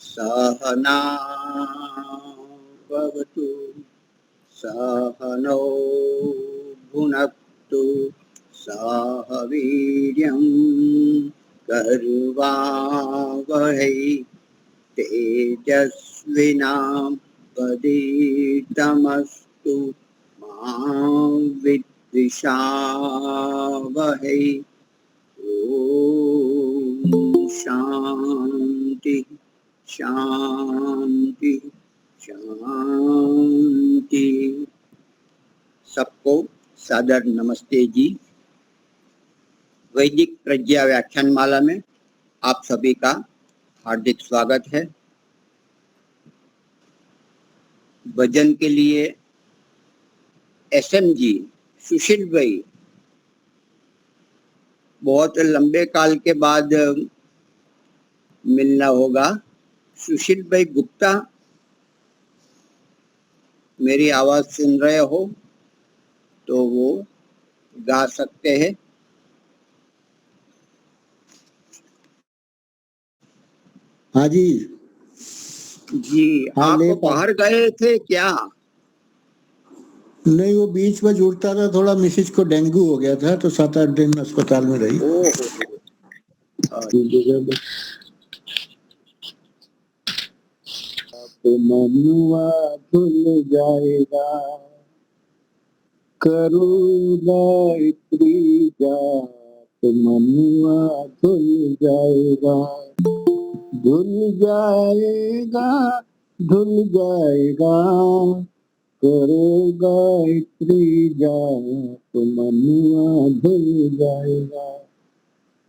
सहना भवतु सहनौ भुनक्तु सह वीर्यं कर्वावहै तेजस्विनावधीतमस्तु मा विद्विषावहै। ओम शांति शांति शांति। सबको सादर नमस्ते जी। वैदिक प्रज्ञा व्याख्यान माला में आप सभी का हार्दिक स्वागत है। भजन के लिए एसएम जी सुशील भाई बहुत लंबे काल के बाद मिलना होगा। सुशील भाई गुप्ता, मेरी आवाज सुन रहे हो तो वो गा सकते हैं। हाँ जी जी। आप बाहर गए थे क्या? नहीं, वो बीच में जुड़ता था, थोड़ा मिसेज को डेंगू हो गया था तो 7-8 दिन अस्पताल में रही। तो मनुआ धुल जाएगा, करूँगा इतनी जात, मनुआ धुल जाएगा, धुल जाएगा, धुल जाएगा, करोगा इतनी जात, मनुआ धुल जाएगा।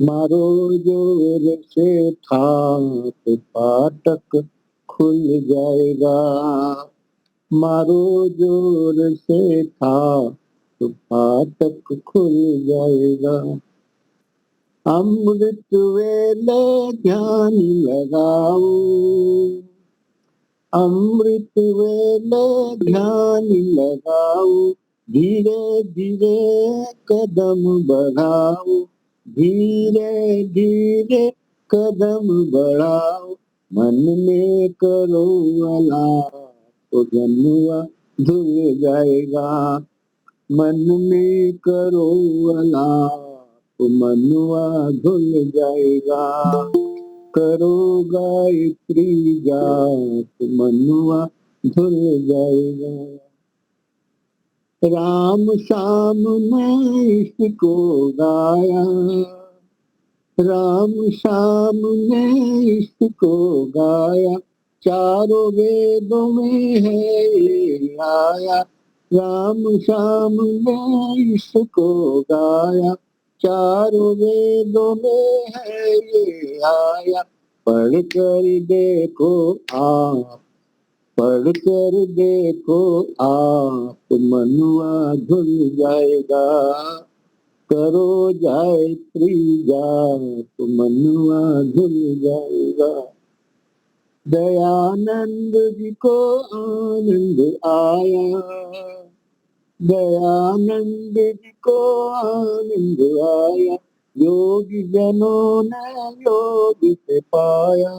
मारो जोर से ठाट, फाटक खुल जाएगा, मारो जोर से ठाट, फाटक खुल जाएगा। अमृत वेले ध्यान लगाओ, अमृत वेले ध्यान लगाओ, धीरे धीरे कदम बढ़ाओ, धीरे धीरे कदम बढ़ाओ, मन में करो अलाप, तो जनुआ धुल जाएगा, मन में करो अलाप, तो मनुआ धुल जाएगा, करोगा इतनी जात, मनुआ धुल जाएगा। राम श्याम ने इसको गाया, राम श्याम ने इसको गाया, चारों वेदों में है ये आया, राम श्याम ने इसको गाया, चारों वेदों में है ये आया। पढ़ कर देखो आप, पढ़ कर देखो आप, मनुआ धुल जाएगा, करो गायत्री जाप, मनुआ धुल जाएगा। दयानंद जी को आनंद आया, दयानंद जी को आनंद आया, योगी जनों ने योग से पाया,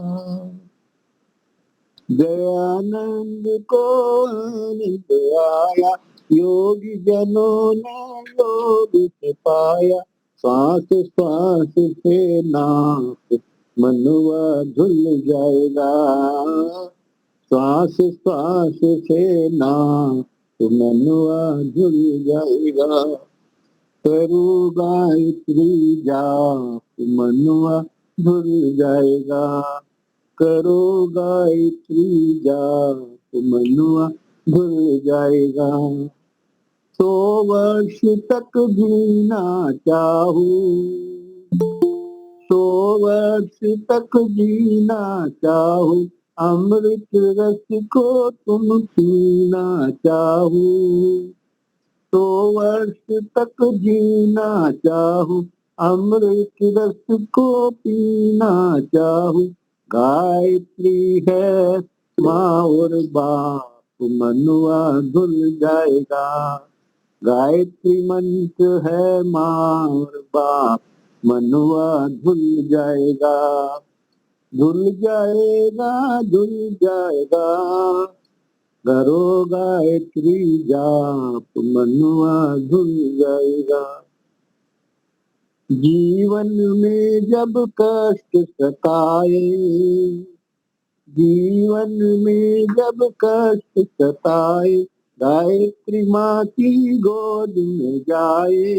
दयानंद को आनंद आया, योगी जनों ने योग से पाया। श्वास श्वास से नाप, मनुआ धुल जाएगा, श्वास श्वास से नाप, मनुआ धुल जाएगा। करू गायत्री जाप, मनुआ धुल जाएगा, करो गायत्री जाप, मनुआ धुल जाएगा। 100 वर्ष तक जीना चाहूं, 100 वर्ष तक जीना चाहूं, अमृत रस को तुम पीना चाहूं, 100 वर्ष तक जीना चाहूं, अमृत रस को पीना चाहूं। गायत्री है माँ और बाप, मनुआ धुल जाएगा, गायत्री मंत्र है माँ और बाप, मनुआ धुल जाएगा, धुल जाएगा, धुल जाएगा, करो गायत्री जाप, मनुआ धुल जाएगा। जीवन में जब कष्ट सताए, जीवन में जब कष्ट सताए, गायत्री माँ की गोद में जाए।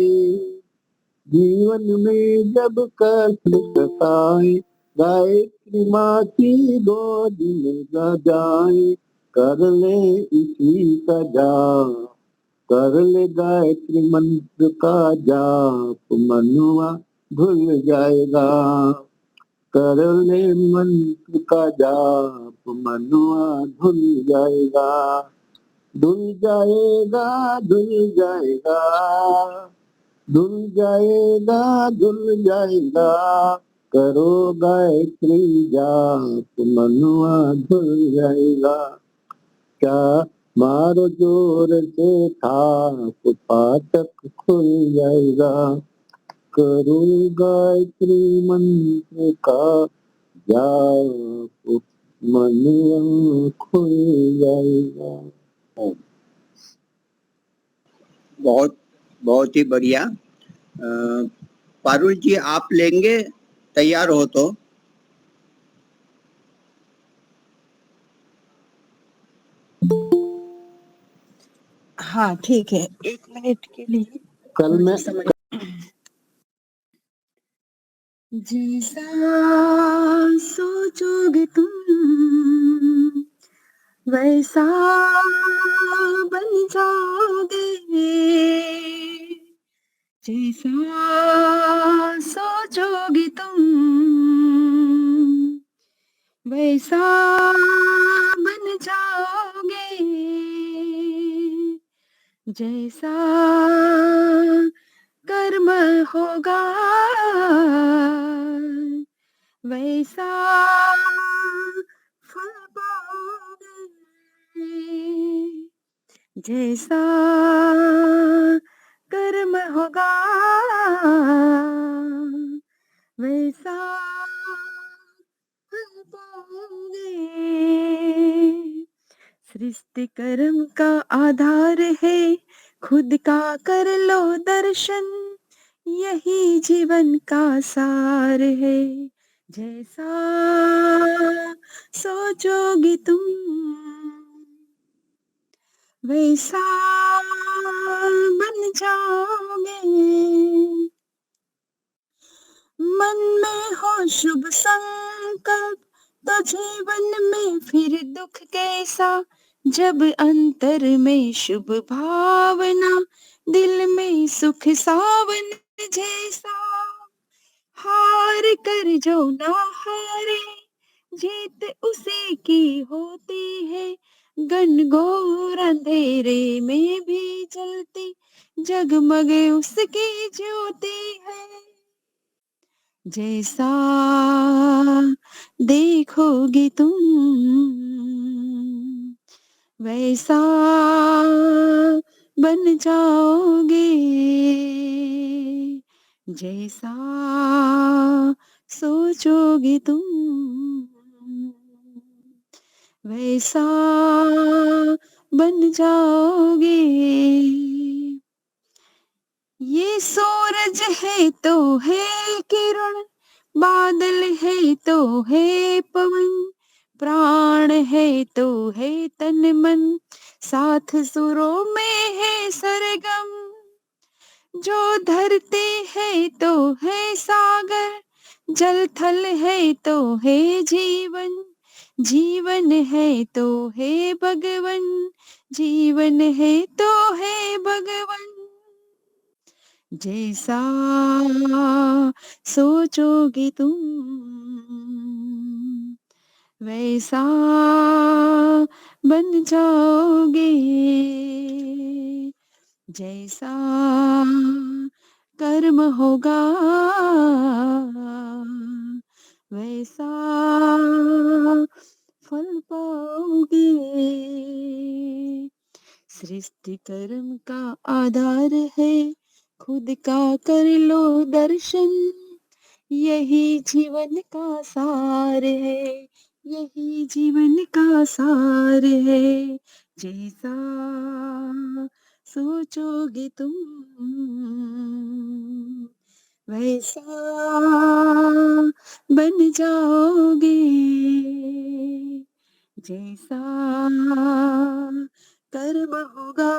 जीवन में जब कष्ट सताए, गायत्री माँ की गोद में जाए। कर ले इसी का जाप, कर ले गायत्री मंत्र का जाप, मनुआ भूल जाएगा। कर ले मंत्र का जाप, मनुआ धुल जाएगा, धुल जाएगा, धुल जाएगा, धुल जाएगा, धुल जाएगा, करो गायत्री जाप, मनुआ धुल जाएगा। क्या मारो जोर से थाप, फाटक खुल जाएगा, करो गायत्री मंत्र का जाप, मनुआ खुल जाएगा। बहुत बहुत ही बढ़िया। पारुल जी, आप लेंगे, तैयार हो तो? हाँ ठीक है, 1 मिनट के लिए। कल मैं जैसा सोचोगे तुम वैसा बन जाओगे, जैसा सोचोगे तुम वैसा बन जाओगे, जैसा कर्म होगा वैसा फल पाओगे, जैसा कर्म होगा वैसा फल पाओगे। सृष्टि कर्म का आधार है, खुद का कर लो दर्शन, यही जीवन का सार है, जैसा सोचोगे तुम वैसा बन जाओगे। मन में हो शुभ संकल्प तो जीवन में फिर दुख कैसा, जब अंतर में शुभ भावना दिल में सुख सावन जैसा। हार कर जो ना हारे, जीत उसी की होती है, घनघोर अंधेरे में भी जलती जगमग उसकी ज्योति है, जैसा देखोगे तुम वैसा बन जाओगे, जैसा सोचोगे तुम वैसा बन जाओगे। ये सूरज है तो है किरण, बादल है तो है पवन, प्राण है तो है तन मन, साथ सुरों में है सरगम। जो धरती है तो है सागर, जल थल है तो है जीवन, जीवन है तो है भगवन, जीवन है तो है भगवन, जैसा सोचोगे तुम वैसा बन जाओगे, जैसा कर्म होगा वैसा फल पाओगे। सृष्टि कर्म का आधार है, खुद का कर लो दर्शन, यही जीवन का सार है, यही जीवन का सार है। जैसा सोचोगे तुम वैसा बन जाओगे, जैसा कर्म होगा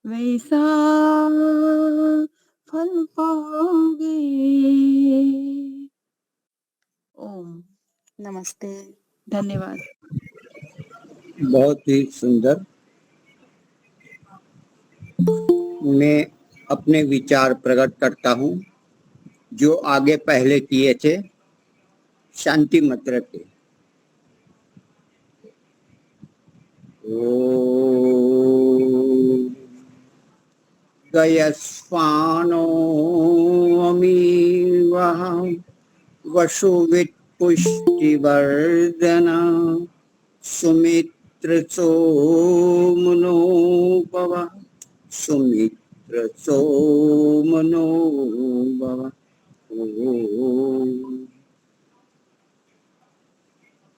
वैसा फल पाओगे। ओम नमस्ते, धन्यवाद। बहुत ही सुंदर। मैं अपने विचार प्रकट करता हूँ जो आगे पहले किए थे शांति मंत्र के। ओम गयस्वानो अमीवः वसुवित् पुष्टिवर्धना सुमित्र सोमनो भव सुमित्र सोमनो भव। ओम।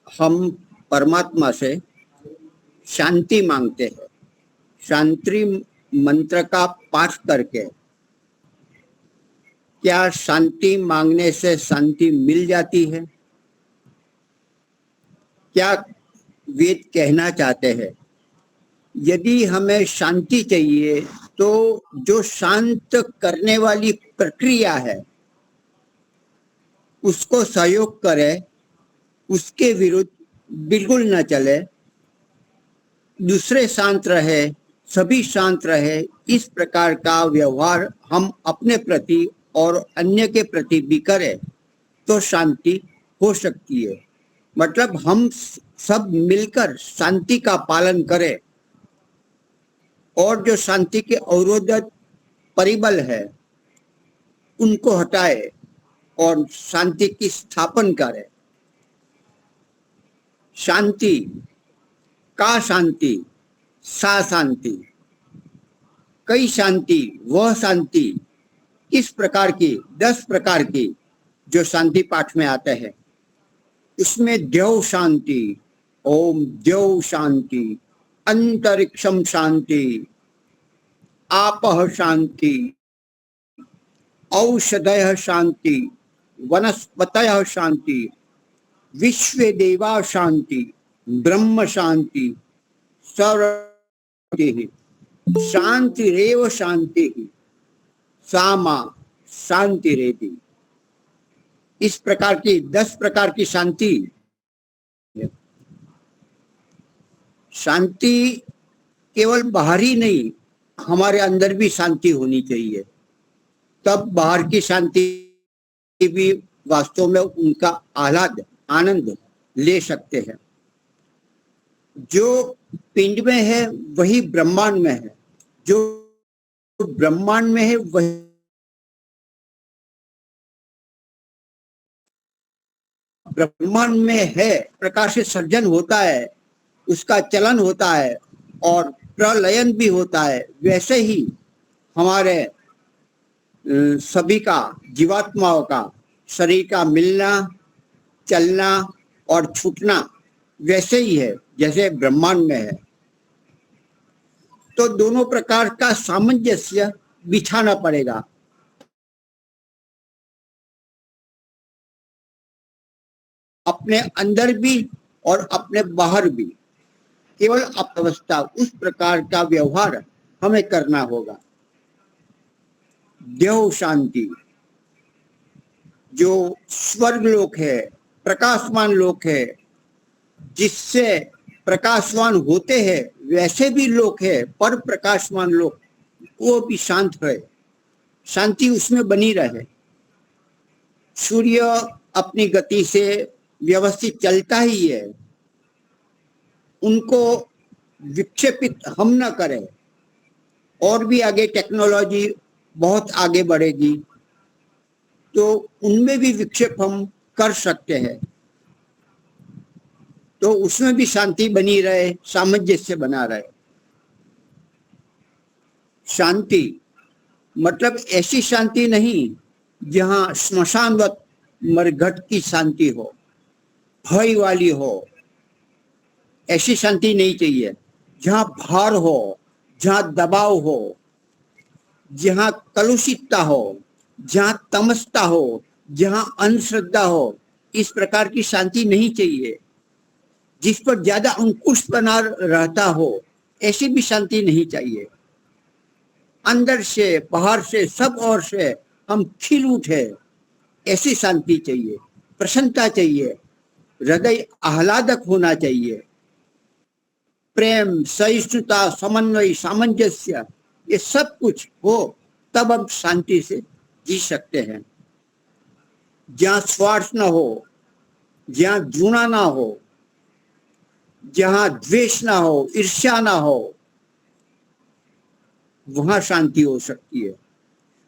हम परमात्मा से शांति मांगते हैं। शांति मंत्र का पाठ करके क्या शांति मांगने से शांति मिल जाती है? क्या वेद कहना चाहते हैं? यदि हमें शांति चाहिए तो जो शांत करने वाली प्रक्रिया है उसको सहयोग करे, उसके विरुद्ध बिल्कुल न चले, दूसरे शांत रहे, सभी शांत रहे, इस प्रकार का व्यवहार हम अपने प्रति और अन्य के प्रति भी करें तो शांति हो सकती है। मतलब हम सब मिलकर शांति का पालन करें और जो शांति के अवरोधक परिबल है उनको हटाए और शांति की स्थापना करें। शांति का शांति, सा शांति, कई शांति, वह शांति, इस प्रकार की 10 प्रकार की जो शांति पाठ में आते हैं उसमें द्यौ शांति, ओम द्यौ शांति, अंतरिक्षम शांति, आपः शांति, औषधयः शांति, वनस्पतयः शांति, विश्वे देवा शांति, ब्रह्म शांति, सर्वशांति, शांतिरेव शांति, सामा शांतिरेति। इस प्रकार की 10 प्रकार की शांति। शांति केवल बाहरी नहीं, हमारे अंदर भी शांति होनी चाहिए, तब बाहर की शांति भी वास्तव में उनका आह्लाद आनंद ले सकते हैं। जो पिंड में है वही ब्रह्मांड में है, जो ब्रह्मांड में है वही ब्रह्मांड में है। प्रकाश से सर्जन होता है, उसका चलन होता है और प्रलयन भी होता है। वैसे ही हमारे सभी का, जीवात्माओं का शरीर का मिलना, चलना और छूटना वैसे ही है जैसे ब्रह्मांड में है। तो दोनों प्रकार का सामंजस्य बिछाना पड़ेगा। अपने अंदर भी और अपने बाहर भी, केवल अवस्था उस प्रकार का व्यवहार हमें करना होगा। देव शांति, जो स्वर्ग लोक है, प्रकाशमान लोक है, जिससे प्रकाशवान होते हैं वैसे भी लोक है, पर प्रकाशमान लोक, वो भी शांत है, शांति उसमें बनी रहे। सूर्य अपनी गति से व्यवस्थित चलता ही है, उनको विक्षेपित हम न करें। और भी आगे टेक्नोलॉजी बहुत आगे बढ़ेगी तो उनमें भी विक्षेप हम कर सकते हैं, तो उसमें भी शांति बनी रहे, सामंजस्य बना रहे। शांति मतलब ऐसी शांति नहीं जहां स्मशानवत मरघट की शांति हो, भय वाली हो, ऐसी शांति नहीं चाहिए। जहां भार हो, जहां दबाव हो, जहां कलुषितता हो, जहां तमसता हो, जहां अंधश्रद्धा हो, इस प्रकार की शांति नहीं चाहिए। जिस पर ज्यादा अंकुश बना रहता हो, ऐसी भी शांति नहीं चाहिए। अंदर से बाहर से सब ओर से हम खिल उठे, ऐसी शांति चाहिए। प्रसन्नता चाहिए, हृदय आह्लादक होना चाहिए। प्रेम, सहिष्णुता, समन्वय, सामंजस्य, ये सब कुछ हो तब हम शांति से जी सकते हैं। जहां स्वार्थ न हो, जहां घृणा ना हो, जहां द्वेष ना हो, ईर्ष्या ना हो, वहां शांति हो सकती है।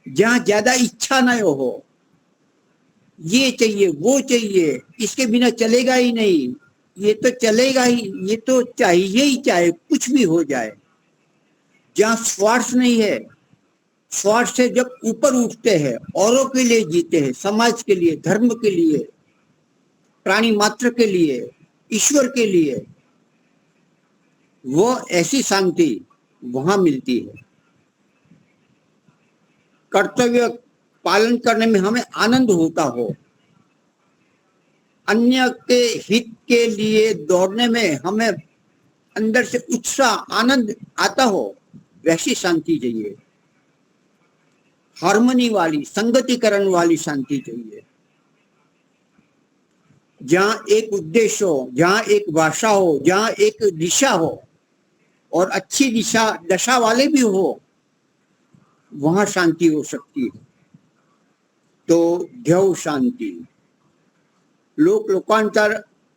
जहां ज्यादा इच्छा न हो, ये चाहिए वो चाहिए, इसके बिना चलेगा ही नहीं, ये तो चलेगा ही, ये तो चाहिए ही, चाहे कुछ भी हो जाए। जहां स्वार्थ नहीं है, स्वार्थ से जब ऊपर उठते हैं, औरों के लिए जीते हैं, समाज के लिए, धर्म के लिए, प्राणी मात्र के लिए, ईश्वर के लिए, वो ऐसी शांति वहां मिलती है। कर्तव्य पालन करने में हमें आनंद होता हो, अन्य के हित के लिए दौड़ने में हमें अंदर से उत्साह, आनंद आता हो, वैसी शांति चाहिए। हार्मनी वाली, संगतिकरण वाली शांति चाहिए। जहां एक उद्देश्य हो, जहां एक भाषा हो, जहां एक दिशा हो और अच्छी दिशा दशा वाले भी हो, वहां शांति हो सकती है। तो ध्यव शांति। लोकांतर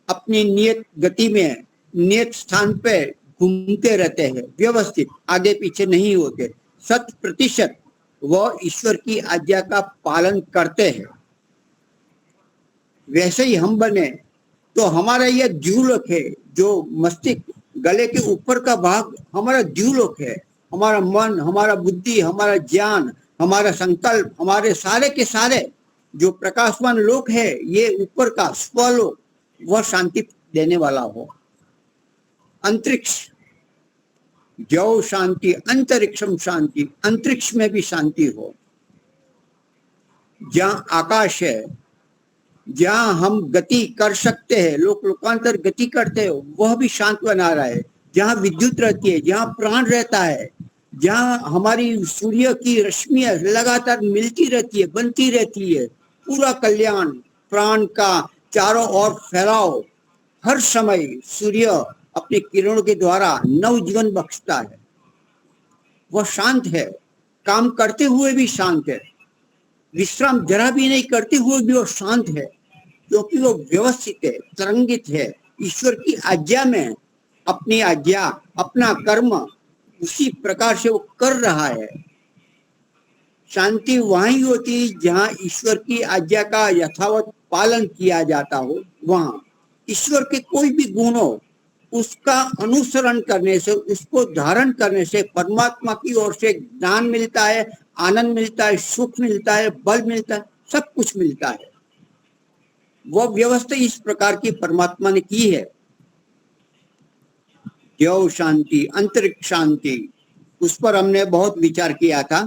अपनी नियत गति में, नियत स्थान पे घूमते रहते हैं, व्यवस्थित, आगे पीछे नहीं होते, 100% वह ईश्वर की आज्ञा का पालन करते हैं। वैसे ही हम बने तो हमारा यह द्यूलोक है, जो मस्तिष्क, गले के ऊपर का भाग हमारा द्यूलोक है। हमारा मन, हमारा बुद्धि, हमारा ज्ञान, हमारा संकल्प, हमारे सारे के सारे जो प्रकाशमान लोक है, ये ऊपर का स्वलोक, वह शांति देने वाला हो। अंतरिक्ष, जव शांति, अंतरिक्षम शांति, अंतरिक्ष में भी शांति हो। जहां आकाश है, जहां हम गति कर सकते हैं, लोकांतर गति करते हैं, वह भी शांत बना रहा है। जहां विद्युत रहती है, जहां प्राण रहता है, जहां हमारी सूर्य की रश्मियां लगातार मिलती रहती है, बनती रहती है, पूरा कल्याण प्राण का चारों ओर फैलाव, हर समय सूर्य अपनी किरणों के द्वारा नव जीवन बख्शता है। वह शांत है, काम करते हुए भी शांत है, विश्राम जरा भी नहीं करते हुए भी वो शांत है, क्योंकि वो व्यवस्थित है, तरंगित है, ईश्वर की आज्ञा में अपनी आज्ञा, अपना कर्म उसी प्रकार से वो कर रहा है। शांति वहीं होती जहां ईश्वर की आज्ञा का यथावत पालन किया जाता हो। वहां ईश्वर के कोई भी गुण हो, उसका अनुसरण करने से, उसको धारण करने से परमात्मा की ओर से ज्ञान मिलता है, आनंद मिलता है, सुख मिलता है, बल मिलता है, सब कुछ मिलता है। वह व्यवस्था इस प्रकार की परमात्मा ने की है। ध्यव शांति, अंतरिक्ष शांति, उस पर हमने बहुत विचार किया था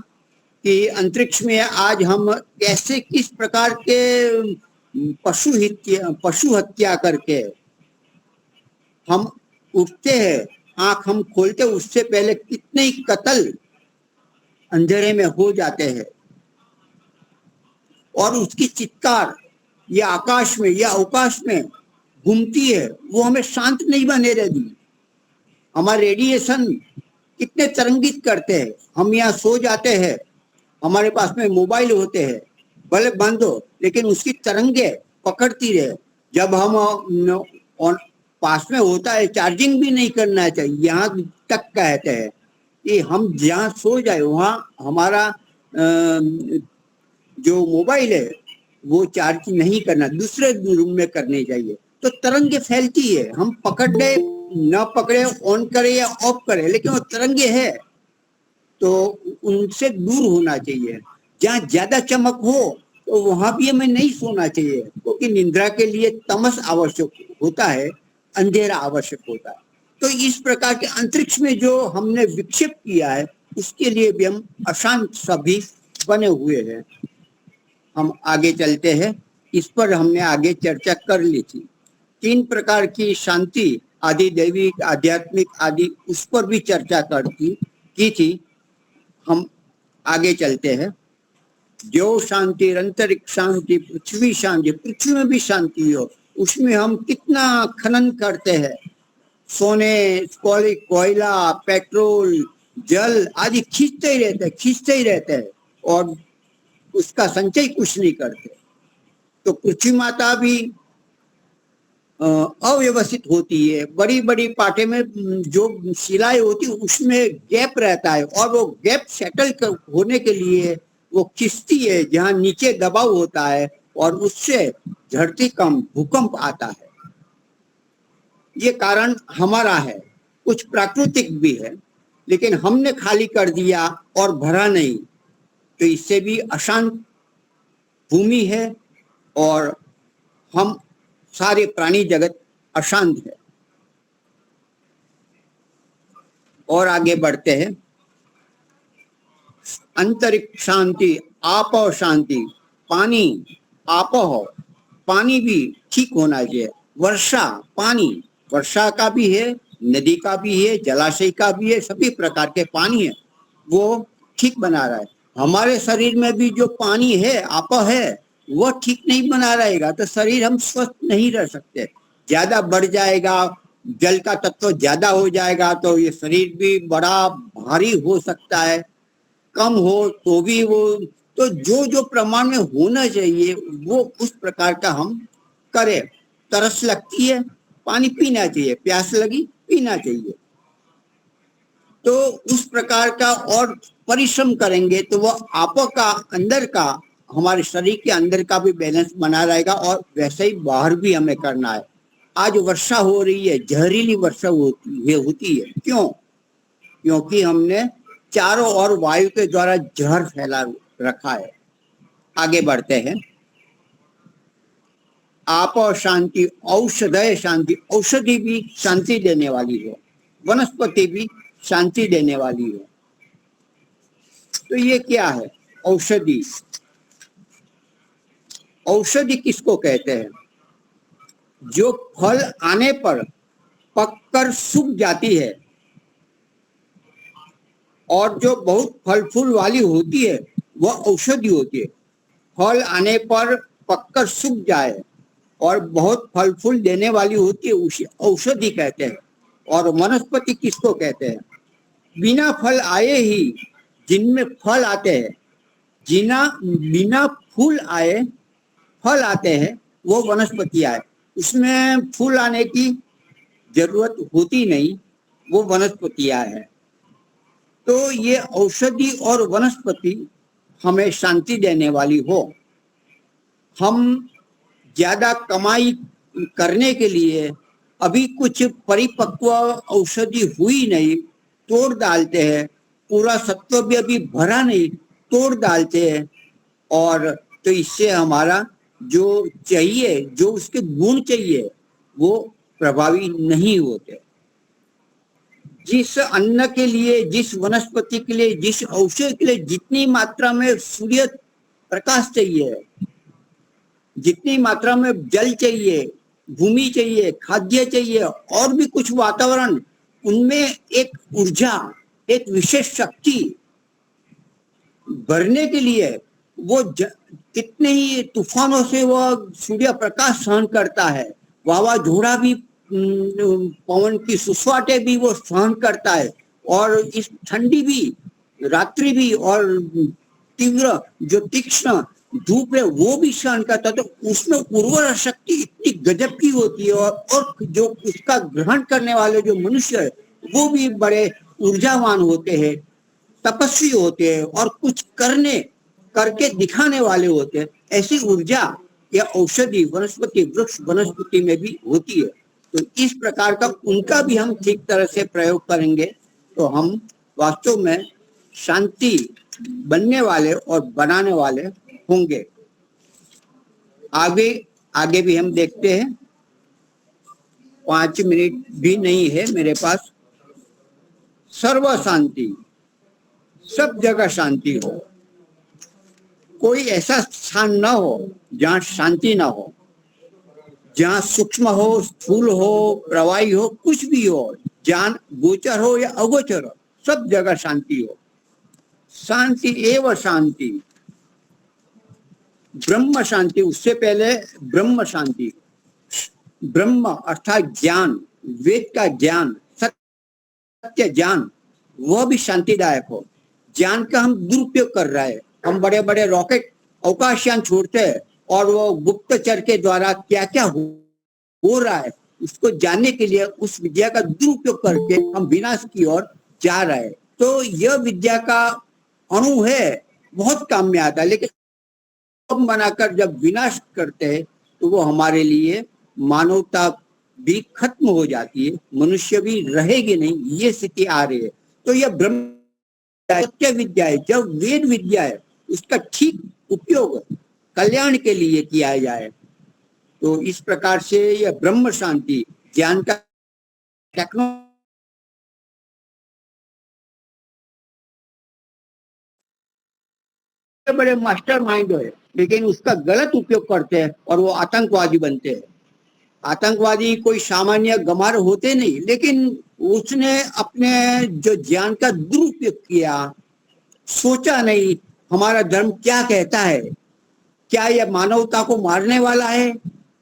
कि अंतरिक्ष में आज हम कैसे, किस प्रकार के पशु हत्या करके हम उठते हैं, आंख हम खोलते, उससे पहले कितने ही कत्ल अंधेरे में हो जाते हैं, और उसकी चित्कार या आकाश में या अवकाश में घूमती है, वो हमें शांत नहीं बने रहती। हमारे रेडिएशन कितने तरंगित करते हैं। हम यहाँ सो जाते हैं, हमारे पास में मोबाइल होते हैं, भले बंद हो, लेकिन उसकी तरंगे पकड़ती रहे। जब हम पास में होता है, चार्जिंग भी नहीं करना चाहिए, यहाँ तक कहते हैं कि हम जहाँ सो जाए वहाँ हमारा जो मोबाइल है वो चार्ज नहीं करना, दूसरे रूम में करने चाहिए। तो तरंगे फैलती है, हम पकड़ ले न पकड़े, ऑन करे या ऑफ करे, लेकिन वो तरंगे है। तो उनसे दूर होना चाहिए। जहाँ ज्यादा चमक हो तो वहां भी हमें नहीं सोना चाहिए, क्योंकि निद्रा के लिए तमस आवश्यक होता है, अंधेरा आवश्यक होता है। तो इस प्रकार के अंतरिक्ष में जो हमने विक्षेप किया है, उसके लिए भी हम अशांत सभी बने हुए हैं। हम आगे चलते हैं, इस पर हमने आगे चर्चा कर ली थी। 3 प्रकार की शांति, आदि दैविक, आध्यात्मिक आदि, उस पर भी चर्चा की थी। हम आगे चलते हैं। जो शांति, अंतरिक्ष शांति, पृथ्वी शांति, पृथ्वी में भी शांति हो, उसमें हम कितना खनन करते हैं, सोने, कोयला, पेट्रोल, जल आदि खींचते ही रहते हैं और उसका संचय कुछ नहीं करते। तो पृथ्वी माता भी अव्यवस्थित होती है। बड़ी बड़ी पाटे में जो शिलाएं होती है उसमें गैप रहता है, और वो गैप सेटल होने के लिए वो खिंचती है जहाँ नीचे दबाव होता है, और उससे धरती कंप, भूकंप आता है। ये कारण हमारा है, कुछ प्राकृतिक भी है, लेकिन हमने खाली कर दिया और भरा नहीं, तो इससे भी अशांत भूमि है और हम सारे प्राणी जगत अशांत है। और आगे बढ़ते हैं। अंतरिक्ष शांति, आपो शांति, पानी, आपो, पानी भी ठीक होना चाहिए। वर्षा, पानी, वर्षा का भी है, नदी का भी है, जलाशय का भी है, सभी प्रकार के पानी है, वो ठीक बना रहा है। हमारे शरीर में भी जो पानी है, आपो है, वो ठीक नहीं बना रहेगा तो शरीर हम स्वस्थ नहीं रह सकते। ज्यादा बढ़ जाएगा, जल का तत्व ज्यादा हो जाएगा तो ये शरीर भी बड़ा भारी हो सकता है। कम हो तो भी वो, तो जो जो प्रमाण में होना चाहिए वो उस प्रकार का हम करें। तरस लगती है, पानी पीना चाहिए, प्यास लगी, पीना चाहिए। तो उस प्रकार का और परिश्रम करेंगे तो वो आपो का, अंदर का, हमारे शरीर के अंदर का भी बैलेंस बना रहेगा, और वैसे ही बाहर भी हमें करना है। आज वर्षा हो रही है, जहरीली वर्षा होती है, क्यों? क्योंकि हमने चारों ओर वायु के द्वारा जहर फैला रखा है। आगे बढ़ते हैं। आपो शांति, औषधय शांति, औषधि भी शांति देने वाली है, वनस्पति भी शांति देने वाली है। तो ये क्या है औषधि? औषधि किसको कहते हैं? जो फल आने पर पककर सूख जाती है और जो बहुत फल फूल वाली होती है वह औषधि होती है। फल आने पर पककर सूख जाए और बहुत फल फूल देने वाली होती है, उसे औषधि कहते हैं। और वनस्पति किसको कहते हैं? बिना फल आए ही जिनमें फल आते हैं, बिना फूल आए फल आते हैं, वो वनस्पतियां है। उसमें फूल आने की जरूरत होती नहीं, वो वनस्पतियां है। तो ये औषधि और वनस्पति हमें शांति देने वाली हो। हम ज्यादा कमाई करने के लिए अभी कुछ परिपक्व औषधि हुई नहीं, तोड़ डालते हैं, पूरा सत्व भी अभी भरा नहीं, तोड़ डालते हैं, और तो इससे हमारा जो चाहिए, जो उसके गुण चाहिए, वो प्रभावी नहीं होते। जिस अन्न के लिए, जिस वनस्पति के लिए, जिस औषधि के लिए जितनी मात्रा में सूर्य प्रकाश चाहिए, जितनी मात्रा में जल चाहिए, भूमि चाहिए, खाद्य चाहिए, और भी कुछ वातावरण, उनमें एक ऊर्जा, एक विशेष शक्ति भरने के लिए वो कितने ही तूफानों से वह सूर्य प्रकाश सहन करता है, वावाझोड़ा भी, पवन की सुसवाटे भी वो सहन करता है, और इस ठंडी भी, रात्रि भी, और तीव्र जो तीक्ष्ण धूप है वो भी सहन करता है। तो उसमें उर्वरा शक्ति इतनी गजब की होती है, और जो उसका ग्रहण करने वाले जो मनुष्य है वो भी बड़े ऊर्जावान होते हैं, तपस्वी होते हैं, और कुछ करके दिखाने वाले होते हैं। ऐसी ऊर्जा या औषधि वनस्पति, वृक्ष वनस्पति में भी होती है। तो इस प्रकार का उनका भी हम ठीक तरह से प्रयोग करेंगे तो हम वास्तव में शांति बनने वाले और बनाने वाले होंगे। आगे आगे भी हम देखते हैं, 5 मिनट भी नहीं है मेरे पास। सर्व शांति, सब जगह शांति हो, कोई ऐसा स्थान ना हो जहाँ शांति ना हो, जहाँ सूक्ष्म हो, स्थूल हो, प्रवाही हो, कुछ भी हो, जान गोचर हो या अगोचर हो, सब जगह शांति हो। शांति एवं शांति, ब्रह्म शांति, उससे पहले ब्रह्म शांति। ब्रह्म अर्थात ज्ञान, वेद का ज्ञान, सत्य ज्ञान, वह भी शांतिदायक हो। ज्ञान का हम दुरुपयोग कर रहे हैं, हम बड़े बड़े रॉकेट अवकाशयान छोड़ते हैं और वो गुप्तचर के द्वारा क्या क्या हो रहा है उसको जानने के लिए उस विद्या का दुरुपयोग करके हम विनाश की ओर जा रहे हैं। तो यह विद्या का अणु है, बहुत काम में आता है, लेकिन बनाकर जब विनाश करते हैं तो वो हमारे लिए मानवता भी खत्म हो जाती है, मनुष्य भी रहेगी नहीं, ये स्थिति आ रही है। तो यह ब्रह्म सत्य विद्या है, जब वेद विद्या है उसका ठीक उपयोग कल्याण के लिए किया जाए। तो इस प्रकार से यह ब्रह्म शांति ज्ञान का टेक्नोलॉजी बड़े मास्टर माइंड है, लेकिन उसका गलत उपयोग करते हैं और वो आतंकवादी बनते हैं। आतंकवादी कोई सामान्य गमार होते नहीं, लेकिन उसने अपने जो ज्ञान का दुरुपयोग किया, सोचा नहीं हमारा धर्म क्या कहता है, क्या यह मानवता को मारने वाला है,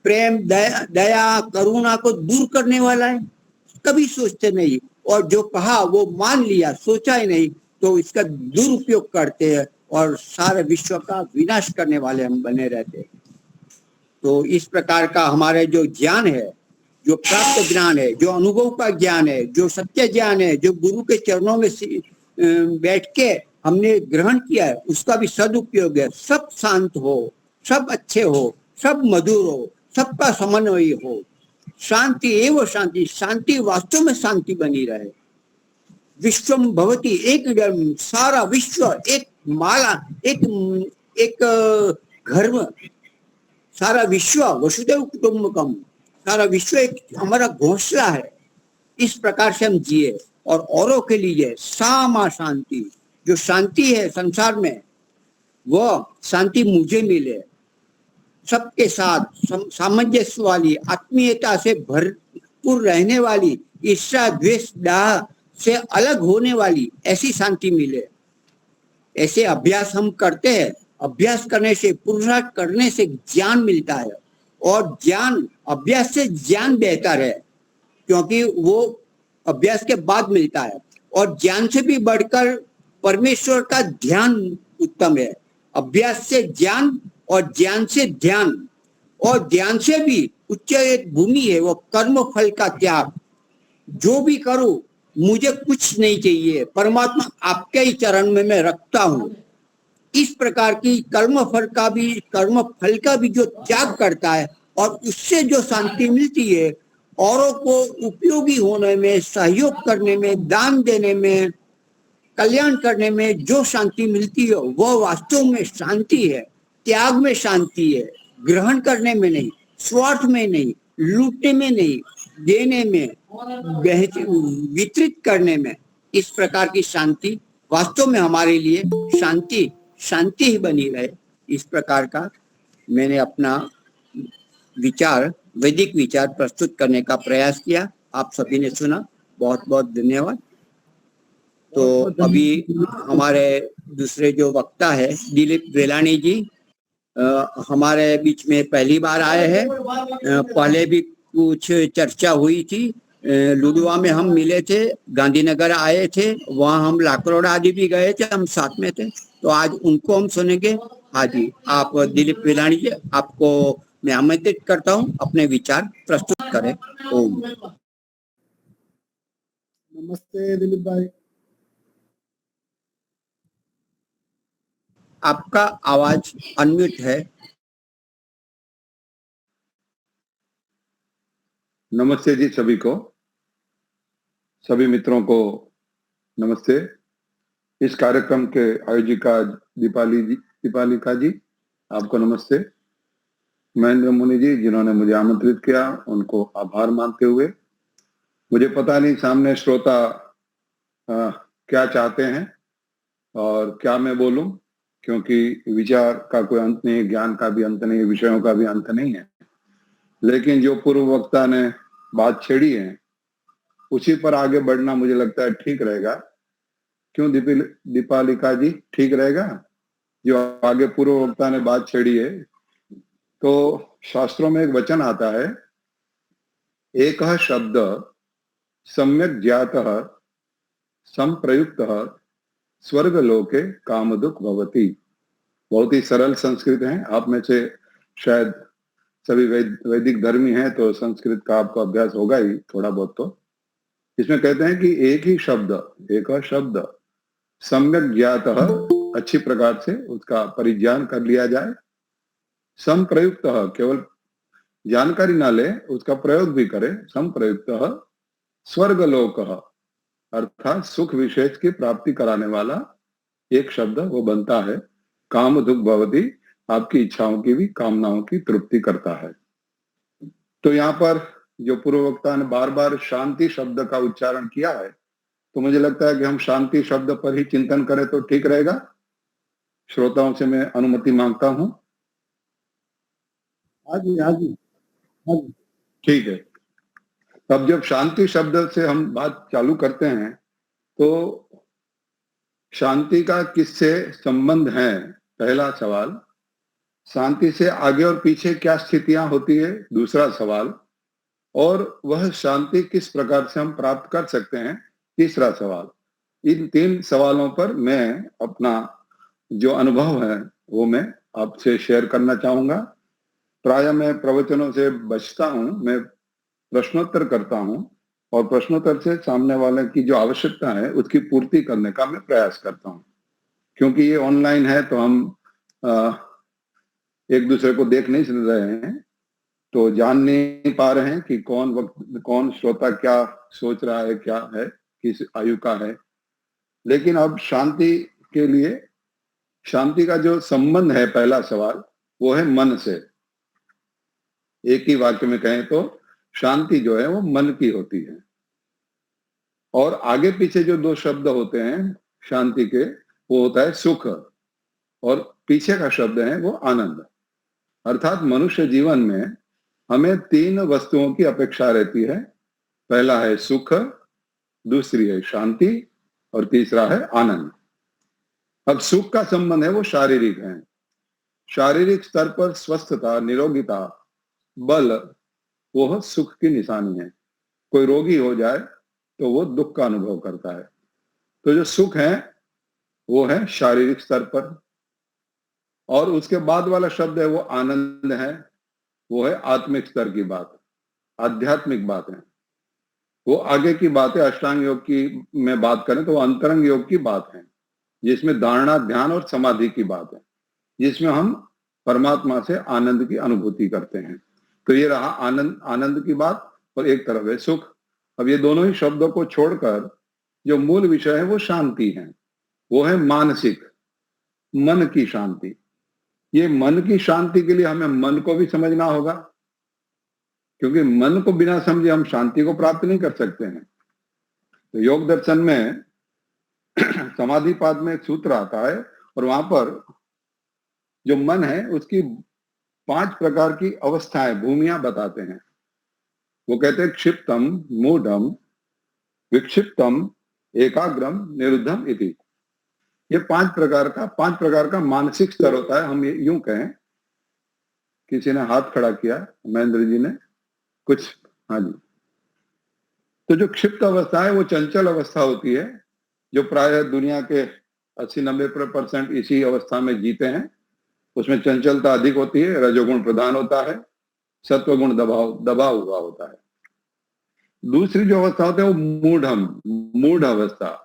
प्रेम दया करुणा को दूर करने वाला है, कभी सोचते नहीं, और जो कहा वो मान लिया, सोचा ही नहीं, तो इसका दुरुपयोग करते हैं और सारे विश्व का विनाश करने वाले हम बने रहते हैं। तो इस प्रकार का हमारे जो ज्ञान है, जो प्राप्त ज्ञान है, जो अनुभव का ज्ञान है, जो सत्य ज्ञान है, जो गुरु के चरणों में बैठ के हमने ग्रहण किया है, उसका भी सदुपयोग है। सब शांत हो, सब अच्छे हो, सब मधुर हो, सबका समन्वय हो। शांति एवं शांति, शांति वास्तव में शांति बनी रहे। विश्वम भवति, एक सारा विश्व एक माला, एक घर में, सारा विश्व वसुदेव कुटुंबकम, सारा विश्व एक हमारा घोंसला है। इस प्रकार से हम जिए और औरों के लिए सामा शांति, जो शांति है संसार में, वो शांति मुझे मिले। सबके साथ सामंजस्य वाली, आत्मीयता से भरपूर रहने वाली, ईर्ष्या द्वेष दाह से अलग होने वाली ऐसी शांति मिले। ऐसे अभ्यास हम करते हैं, अभ्यास करने से, पुरुषार्थ करने से ज्ञान मिलता है, और ज्ञान, अभ्यास से ज्ञान बेहतर है, क्योंकि वो अभ्यास के बाद मिलता है। और ज्ञान से भी बढ़कर परमेश्वर का ध्यान उत्तम है। अभ्यास से ज्ञान और ज्ञान से ध्यान, और ध्यान से भी उच्च एक भूमि है, वो कर्म फल का त्याग। जो भी करूं मुझे कुछ नहीं चाहिए, परमात्मा आपके ही चरण में मैं रखता हूं। इस प्रकार की कर्म फल का भी जो त्याग करता है और उससे जो शांति मिलती है, औरों को उपयोगी होने में, सहयोग करने में, दान देने में, कल्याण करने में जो शांति मिलती है, वह वास्तव में शांति है। त्याग में शांति है, ग्रहण करने में नहीं, स्वार्थ में नहीं, लूटने में नहीं, देने में, वितरित करने में। इस प्रकार की शांति वास्तव में हमारे लिए शांति शांति ही बनी रहे। इस प्रकार का मैंने अपना विचार, वैदिक विचार प्रस्तुत करने का प्रयास किया। आप सभी ने सुना, बहुत बहुत धन्यवाद। तो अभी हमारे दूसरे जो वक्ता है दिलीप वेलानी जी, हमारे बीच में पहली बार आए हैं। पहले भी कुछ चर्चा हुई थी, लुडुआ में हम मिले थे, गांधीनगर आए थे, वहाँ हम लाकरोड़ा आदि भी गए थे, हम साथ में थे। तो आज उनको हम सुनेंगे। हाँ जी, आप दिलीप वेलानी जी, आपको मैं आमंत्रित करता हूँ, अपने विचार प्रस्तुत करें। ओम। नमस्ते दिलीप भाई। आपका आवाज अनम्यूट है। नमस्ते जी सभी को, सभी मित्रों को नमस्ते। इस कार्यक्रम के आयोजिका दीपालिका जी, आपको नमस्ते। महेंद्र मुनि जी, जिन्होंने मुझे आमंत्रित किया, उनको आभार मानते हुए, मुझे पता नहीं सामने श्रोता क्या चाहते हैं और क्या मैं बोलूं, क्योंकि विचार का कोई अंत नहीं, ज्ञान का भी अंत नहीं, विषयों का भी अंत नहीं है। लेकिन जो पूर्व वक्ता ने बात छेड़ी है, उसी पर आगे बढ़ना मुझे लगता है ठीक रहेगा। क्यों दीपालिका जी, ठीक रहेगा? जो आगे पूर्व वक्ता ने बात छेड़ी है, तो शास्त्रों में एक वचन आता है, एक शब्द सम्यक ज्ञातः संप्रयुक्तः स्वर्ग लोके काम दुख भवति। बहुत ही सरल संस्कृत है। आप में से शायद सभी वैदिक धर्मी हैं, तो संस्कृत का आपको अभ्यास होगा ही थोड़ा बहुत। तो इसमें कहते हैं कि एक ही शब्द, एक शब्द सम्यक ज्ञातः, अच्छी प्रकार से उसका परिज्ञान कर लिया जाए, संप्रयुक्तः, केवल जानकारी ना ले, उसका प्रयोग भी करे, संप्रयुक्तः स्वर्गलोकः, अर्थात सुख विशेष की प्राप्ति कराने वाला एक शब्द वो बनता है। काम दुख भवति, आपकी इच्छाओं की भी, कामनाओं की तृप्ति करता है। तो यहाँ पर जो पूर्व वक्ता ने बार बार शांति शब्द का उच्चारण किया है, तो मुझे लगता है कि हम शांति शब्द पर ही चिंतन करें तो ठीक रहेगा। श्रोताओं से मैं अनुमति मांगता हूं। हाँ जी, हाँ जी, हाँ जी। ठीक है। अब जब शांति शब्द से हम बात चालू करते हैं, तो शांति का किससे संबंध है? पहला सवाल। शांति से आगे और पीछे क्या स्थितियां होती है? दूसरा सवाल। और वह शांति किस प्रकार से हम प्राप्त कर सकते हैं? तीसरा सवाल। इन 3 सवालों पर मैं अपना जो अनुभव है वो मैं आपसे शेयर करना चाहूंगा। प्राय मैं प्रवचनों से बचता हूं, मैं प्रश्नोत्तर करता हूं, और प्रश्नोत्तर से सामने वाले की जो आवश्यकता है उसकी पूर्ति करने का मैं प्रयास करता हूं। क्योंकि ये ऑनलाइन है, तो हम एक दूसरे को देख नहीं सुन रहे हैं, तो जान नहीं पा रहे हैं कि कौन श्रोता क्या सोच रहा है, क्या है, किस आयु का है। लेकिन अब शांति के लिए, शांति का जो संबंध है, पहला सवाल वो है मन से। एक ही वाक्य में कहें तो शांति जो है वो मन की होती है। और आगे पीछे जो 2 शब्द होते हैं शांति के, वो होता है सुख, और पीछे का शब्द है वो आनंद। अर्थात मनुष्य जीवन में हमें 3 वस्तुओं की अपेक्षा रहती है। पहला है सुख, दूसरी है शांति, और तीसरा है आनंद। अब सुख का संबंध है वो शारीरिक है। शारीरिक स्तर पर स्वस्थता, निरोगिता, बल, वो सुख की निशानी है। कोई रोगी हो जाए तो वो दुख का अनुभव करता है। तो जो सुख है वो है शारीरिक स्तर पर। और उसके बाद वाला शब्द है वो आनंद है, वो है आत्मिक स्तर की बात, आध्यात्मिक बात है। वो आगे की बात है। अष्टांग योग की में बात करें तो वो अंतरंग योग की बात है, जिसमें धारणा, ध्यान और समाधि की बात है, जिसमें हम परमात्मा से आनंद की अनुभूति करते हैं। तो ये रहा आनंद की बात, और एक तरफ है सुख। अब ये दोनों ही शब्दों को छोड़कर जो मूल विषय है वो शांति है। वो है मानसिक, मन की शांति। ये मन की शांति के लिए हमें मन को भी समझना होगा, क्योंकि मन को बिना समझे हम शांति को प्राप्त नहीं कर सकते हैं। तो योग दर्शन में समाधि पाद में एक सूत्र आता है, और वहां पर जो मन है उसकी 5 प्रकार की अवस्थाएं, भूमियां बताते हैं। वो कहते हैं क्षिप्तम, मूढ़म, विक्षिप्तम, एकाग्रम, निरुद्धम इति। ये 5 प्रकार का मानसिक स्तर होता है। हम यूं कहें, किसी ने हाथ खड़ा किया, महेंद्र जी ने कुछ, हाँ जी। तो जो क्षिप्त अवस्था है वो चंचल अवस्था होती है, जो प्राय दुनिया के 80-90% इसी अवस्था में जीते हैं। उसमें चंचलता अधिक होती है, रजोगुण प्रधान होता है, सत्वगुण दबा हुआ होता है। दूसरी जो अवस्था होती है वो मूढ़ अवस्था।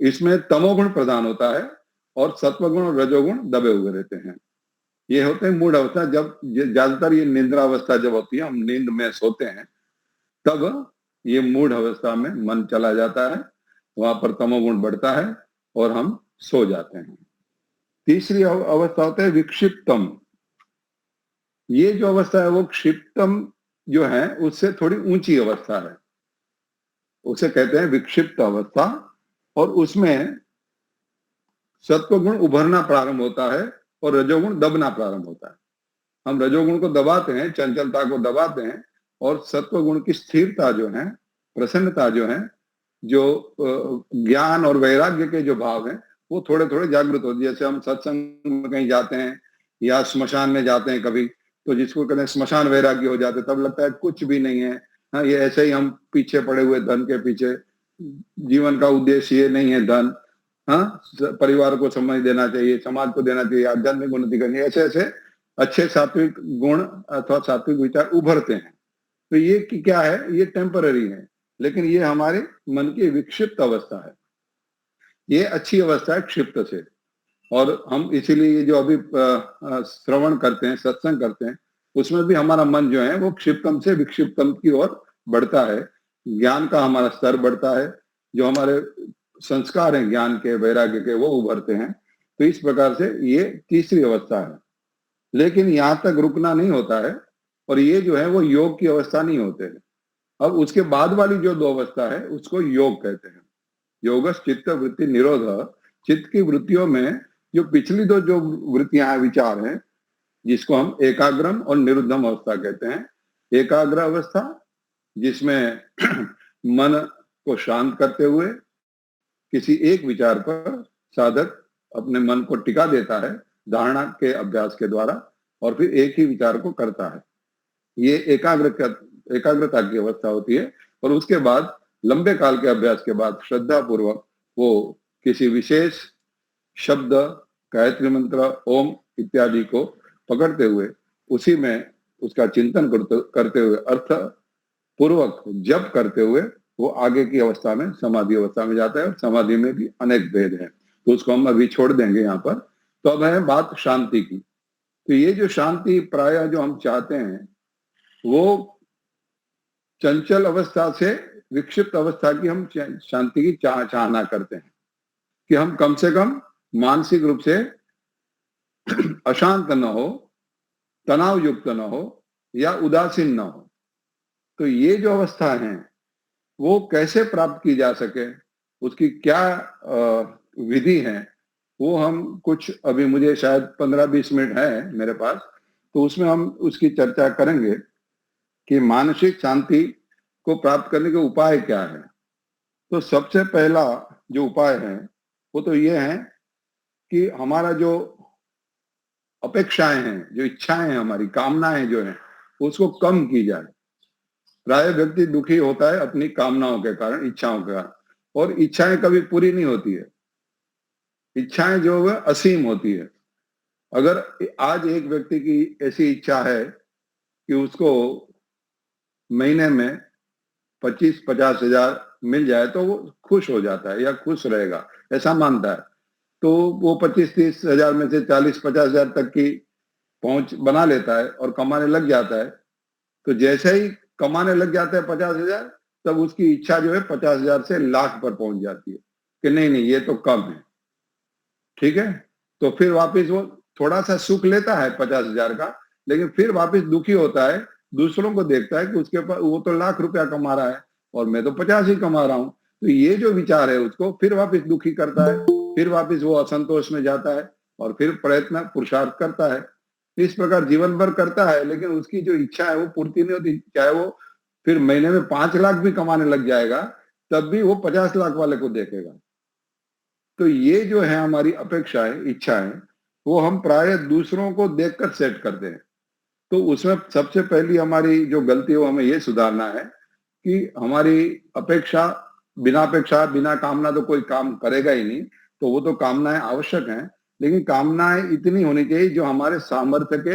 इसमें तमोगुण प्रधान होता है, और सत्वगुण और रजोगुण दबे हुए रहते हैं। ये होते हैं मूढ़ अवस्था। जब ज्यादातर ये निद्रा अवस्था जब होती है, हम नींद में सोते हैं, तब ये मूढ़ अवस्था में मन चला जाता है, वहां पर तमोगुण बढ़ता है, और हम सो जाते हैं। तीसरी अवस्था होता है विक्षिप्तम। ये जो अवस्था है वो क्षिप्तम जो है उससे थोड़ी ऊंची अवस्था है, उसे कहते हैं विक्षिप्त अवस्था। और उसमें सत्वगुण उभरना प्रारंभ होता है और रजोगुण दबना प्रारंभ होता है। हम रजोगुण को दबाते हैं, चंचलता को दबाते हैं, और सत्वगुण की स्थिरता जो है, प्रसन्नता जो है, जो ज्ञान और वैराग्य के जो भाव हैं वो थोड़े थोड़े जागृत होते हैं। जैसे हम सत्संग में कहीं जाते हैं या स्मशान में जाते हैं कभी, तो जिसको कहते हैं स्मशान वैराग्य हो जाते, तब लगता है कुछ भी नहीं है, हाँ ये ऐसे ही हम पीछे पड़े हुए धन के पीछे, जीवन का उद्देश्य ये नहीं है धन, हाँ परिवार को समय देना चाहिए, समाज को देना चाहिए, आध्यात्मिक उन्नति करनी, ऐसे ऐसे अच्छे सात्विक गुण अथवा सात्विक विचार उभरते हैं। तो ये क्या है, ये टेम्पररी है, लेकिन ये हमारे मन की विक्षिप्त अवस्था है। ये अच्छी अवस्था है क्षिप्त से। और हम इसीलिए ये जो अभी श्रवण करते हैं, सत्संग करते हैं, उसमें भी हमारा मन जो है वो क्षिप्तम से विक्षिप्तम की ओर बढ़ता है, ज्ञान का हमारा स्तर बढ़ता है, जो हमारे संस्कार हैं ज्ञान के वैराग्य के वो उभरते हैं। तो इस प्रकार से ये तीसरी अवस्था है। लेकिन यहाँ तक रुकना नहीं होता है, और ये जो है वो योग की अवस्था नहीं होते हैं। अब उसके बाद वाली जो दो अवस्था है उसको योग कहते हैं। योगस चित्त वृत्ति निरोध। चित्त की वृत्तियों में जो पिछली दो जो वृत्तियां हैं, विचार हैं, जिसको हम एकाग्रम और निरुद्धम अवस्था कहते हैं। एकाग्र अवस्था जिसमें मन को शांत करते हुए किसी एक विचार पर साधक अपने मन को टिका देता है धारणा के अभ्यास के द्वारा, और फिर एक ही विचार को करता है। ये एकाग्रता की अवस्था होती है। और उसके बाद लंबे काल के अभ्यास के बाद श्रद्धा पूर्वक वो किसी विशेष शब्द, गायत्री मंत्र, ओम इत्यादि को पकड़ते हुए उसी में उसका चिंतन करते हुए, अर्थ पूर्वक जप करते हुए वो आगे की अवस्था में, समाधि अवस्था में जाता है। और समाधि में भी अनेक भेद हैं, तो उसको हम अभी छोड़ देंगे यहाँ पर। तो अब है बात शांति की। तो ये जो शांति प्राय जो हम चाहते हैं वो चंचल अवस्था से विक्षिप्त अवस्था की हम शांति की चाहना करते हैं, कि हम कम से कम मानसिक रूप से अशांत न हो, तनाव युक्त न हो या उदासीन न हो। तो ये जो अवस्था है वो कैसे प्राप्त की जा सके, उसकी क्या विधि है, वो हम कुछ अभी, मुझे शायद 15-20 मिनट है मेरे पास, तो उसमें हम उसकी चर्चा करेंगे कि मानसिक शांति को प्राप्त करने के उपाय क्या है। तो सबसे पहला जो उपाय है वो तो ये है कि हमारा जो अपेक्षाएं हैं, जो इच्छाएं हैं, हमारी कामनाएं जो हैं, उसको कम की जाए। प्राय व्यक्ति दुखी होता है अपनी कामनाओं के कारण, इच्छाओं के कारण, और इच्छाएं कभी पूरी नहीं होती है। इच्छाएं जो है असीम होती है। अगर आज एक व्यक्ति की ऐसी इच्छा है कि उसको महीने में 25-50 हजार मिल जाए तो वो खुश हो जाता है या खुश रहेगा, ऐसा मानता है। तो वो 25-30 हजार में से 40-50 हजार तक की पहुंच बना लेता है और कमाने लग जाता है। तो जैसे ही कमाने लग जाता है 50 हजार, तब उसकी इच्छा जो है 50 हजार से लाख पर पहुंच जाती है कि नहीं नहीं ये तो कम है, ठीक है। तो फिर वापस वो थोड़ा सा सुख लेता है 50 हजार का, लेकिन फिर वापस दुखी होता है, दूसरों को देखता है कि उसके पास वो तो लाख रुपया कमा रहा है और मैं तो 50 ही कमा रहा हूं। तो ये जो विचार है उसको फिर वापस दुखी करता है, फिर वापस वो असंतोष में जाता है और फिर प्रयत्न पुरुषार्थ करता है। इस प्रकार जीवन भर करता है, लेकिन उसकी जो इच्छा है वो पूर्ति नहीं होती। चाहे वो फिर महीने में 5 लाख भी कमाने लग जाएगा, तब भी वो 50 लाख वाले को देखेगा। तो ये जो है हमारी अपेक्षाएं, इच्छाएं, वो हम प्राय दूसरों को देखकर सेट करते हैं। तो उसमें सबसे पहली हमारी जो गलती है वो हमें ये सुधारना है कि हमारी अपेक्षा, बिना कामना तो कोई काम करेगा ही नहीं। तो वो तो कामनाएं आवश्यक हैं, लेकिन कामनाएं इतनी होनी चाहिए जो हमारे सामर्थ्य के,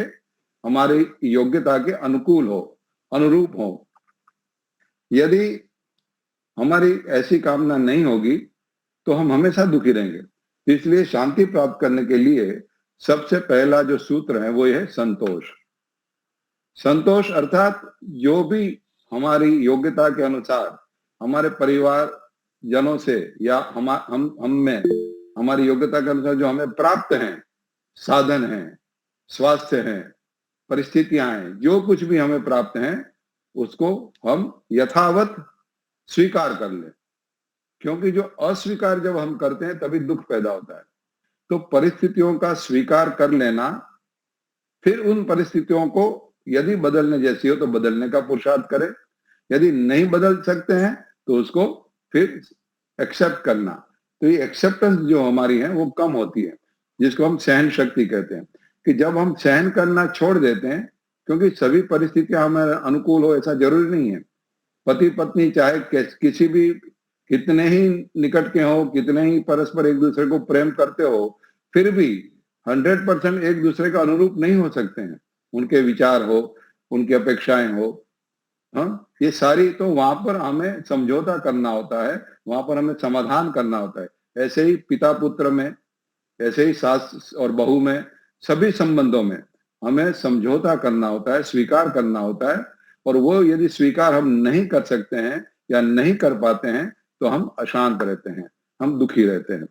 हमारी योग्यता के अनुकूल हो, अनुरूप हो। यदि हमारी ऐसी कामना नहीं होगी तो हम हमेशा दुखी रहेंगे। इसलिए शांति प्राप्त करने के लिए सबसे पहला जो सूत्र है वो ये है संतोष। संतोष अर्थात जो भी हमारी योग्यता के अनुसार हमारे परिवार जनों से या हम में हमारी योग्यता के अनुसार जो हमें प्राप्त हैं, साधन हैं, स्वास्थ्य हैं, परिस्थितियां हैं, जो कुछ भी हमें प्राप्त हैं उसको हम यथावत स्वीकार कर लें, क्योंकि जो अस्वीकार जब हम करते हैं तभी दुख पैदा होता है। तो परिस्थितियों का स्वीकार कर लेना, फिर उन परिस्थितियों को यदि बदलने जैसी हो तो बदलने का पुरुषार्थ करें, यदि नहीं बदल सकते हैं तो उसको फिर एक्सेप्ट करना। तो ये एक्सेप्टेंस जो हमारी है वो कम होती है, जिसको हम सहन शक्ति कहते हैं, कि जब हम सहन करना छोड़ देते हैं, क्योंकि सभी परिस्थितियां हमें अनुकूल हो ऐसा जरूरी नहीं है। पति पत्नी चाहे किसी भी, कितने ही निकट के हो, कितने ही परस्पर एक दूसरे को प्रेम करते हो, फिर भी 100% एक दूसरे का अनुरूप नहीं हो सकते हैं। उनके विचार हो, उनकी अपेक्षाएं हो, हाँ, ये सारी तो वहां पर हमें समझौता करना होता है, वहां पर हमें समाधान करना होता है। ऐसे ही पिता पुत्र में, ऐसे ही सास और बहू में, सभी संबंधों में हमें समझौता करना होता है, स्वीकार करना होता है। और वो यदि स्वीकार हम नहीं कर सकते हैं या नहीं कर पाते हैं तो हम अशांत रहते हैं, हम दुखी रहते हैं।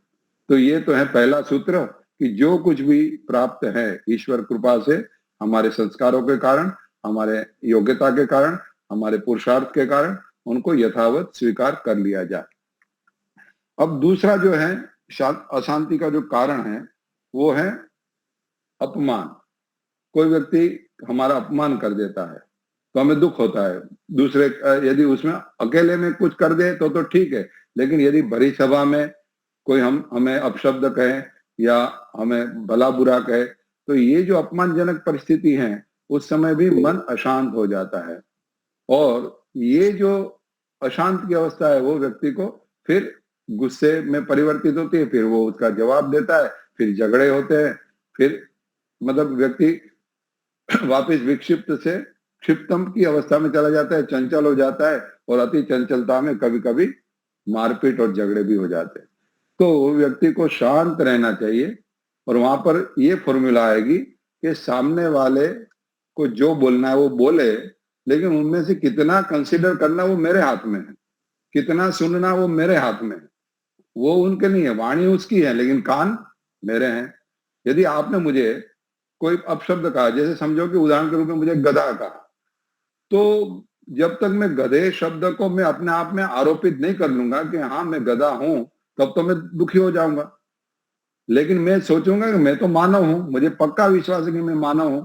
तो ये तो है पहला सूत्र, कि जो कुछ भी प्राप्त है ईश्वर कृपा से, हमारे संस्कारों के कारण, हमारे योग्यता के कारण, हमारे पुरुषार्थ के कारण, उनको यथावत स्वीकार कर लिया जाए। अब दूसरा जो है अशांति का जो कारण है वो है अपमान। कोई व्यक्ति हमारा अपमान कर देता है तो हमें दुख होता है। दूसरे यदि उसमें अकेले में कुछ कर दे तो ठीक है, लेकिन यदि भरी सभा में कोई हमें अपशब्द कहे या हमें भला बुरा कहे, तो ये जो अपमानजनक परिस्थिति है उस समय भी मन अशांत हो जाता है। और ये जो अशांत की अवस्था है वो व्यक्ति को फिर गुस्से में परिवर्तित होती है, फिर वो उसका जवाब देता है, फिर झगड़े होते हैं, फिर मतलब व्यक्ति वापस विक्षिप्त से क्षिप्तम की अवस्था में चला जाता है, चंचल हो जाता है, और अति चंचलता में कभी कभी मारपीट और झगड़े भी हो जाते हैं। तो व्यक्ति को शांत रहना चाहिए, और वहां पर ये फॉर्मूला आएगी कि सामने वाले को जो बोलना है वो बोले, लेकिन उनमें से कितना कंसीडर करना वो मेरे हाथ में है, कितना सुनना वो मेरे हाथ में है। वो उनके नहीं है, वाणी उसकी है लेकिन कान मेरे हैं। यदि आपने मुझे कोई अपशब्द कहा, जैसे समझो कि उदाहरण के रूप में मुझे गधा कहा, तो जब तक मैं गधे शब्द को मैं अपने आप में आरोपित नहीं कर लूंगा कि हाँ मैं गधा हूं, तब तो मैं दुखी हो जाऊंगा। लेकिन मैं सोचूंगा कि मैं तो मानव हूं, मुझे पक्का विश्वास है कि मैं मानव हूं।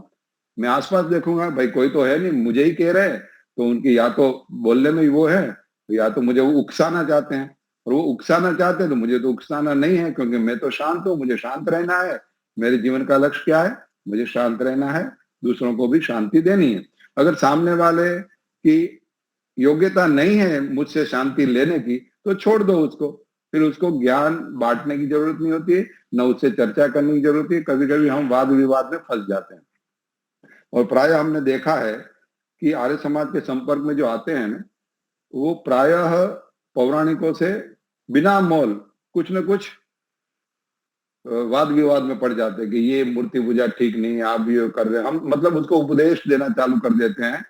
मैं आसपास देखूंगा, भाई कोई तो है नहीं, मुझे ही कह रहे हैं, तो उनकी या तो बोलने में ही वो है, या तो मुझे वो उकसाना चाहते हैं। और वो उकसाना चाहते हैं तो मुझे तो उकसाना नहीं है, क्योंकि मैं तो शांत हूं, मुझे शांत रहना है। मेरे जीवन का लक्ष्य क्या है? मुझे शांत रहना है, दूसरों को भी शांति देनी है। अगर सामने वाले की योग्यता नहीं है मुझसे शांति लेने की, तो छोड़ दो उसको, फिर उसको ज्ञान बांटने की जरूरत नहीं होती है, न उससे चर्चा करने की जरूरत है। कभी कभी हम वाद विवाद में फंस जाते हैं। और प्रायः हमने देखा है कि आर्य समाज के संपर्क में जो आते हैं ना, वो प्रायः पौराणिकों से बिना मोल कुछ न कुछ वाद विवाद में पड़ जाते हैं कि ये मूर्ति पूजा ठीक नहीं है, आप ये कर रहे हैं। हम मतलब उसको उपदेश देना चालू कर देते हैं।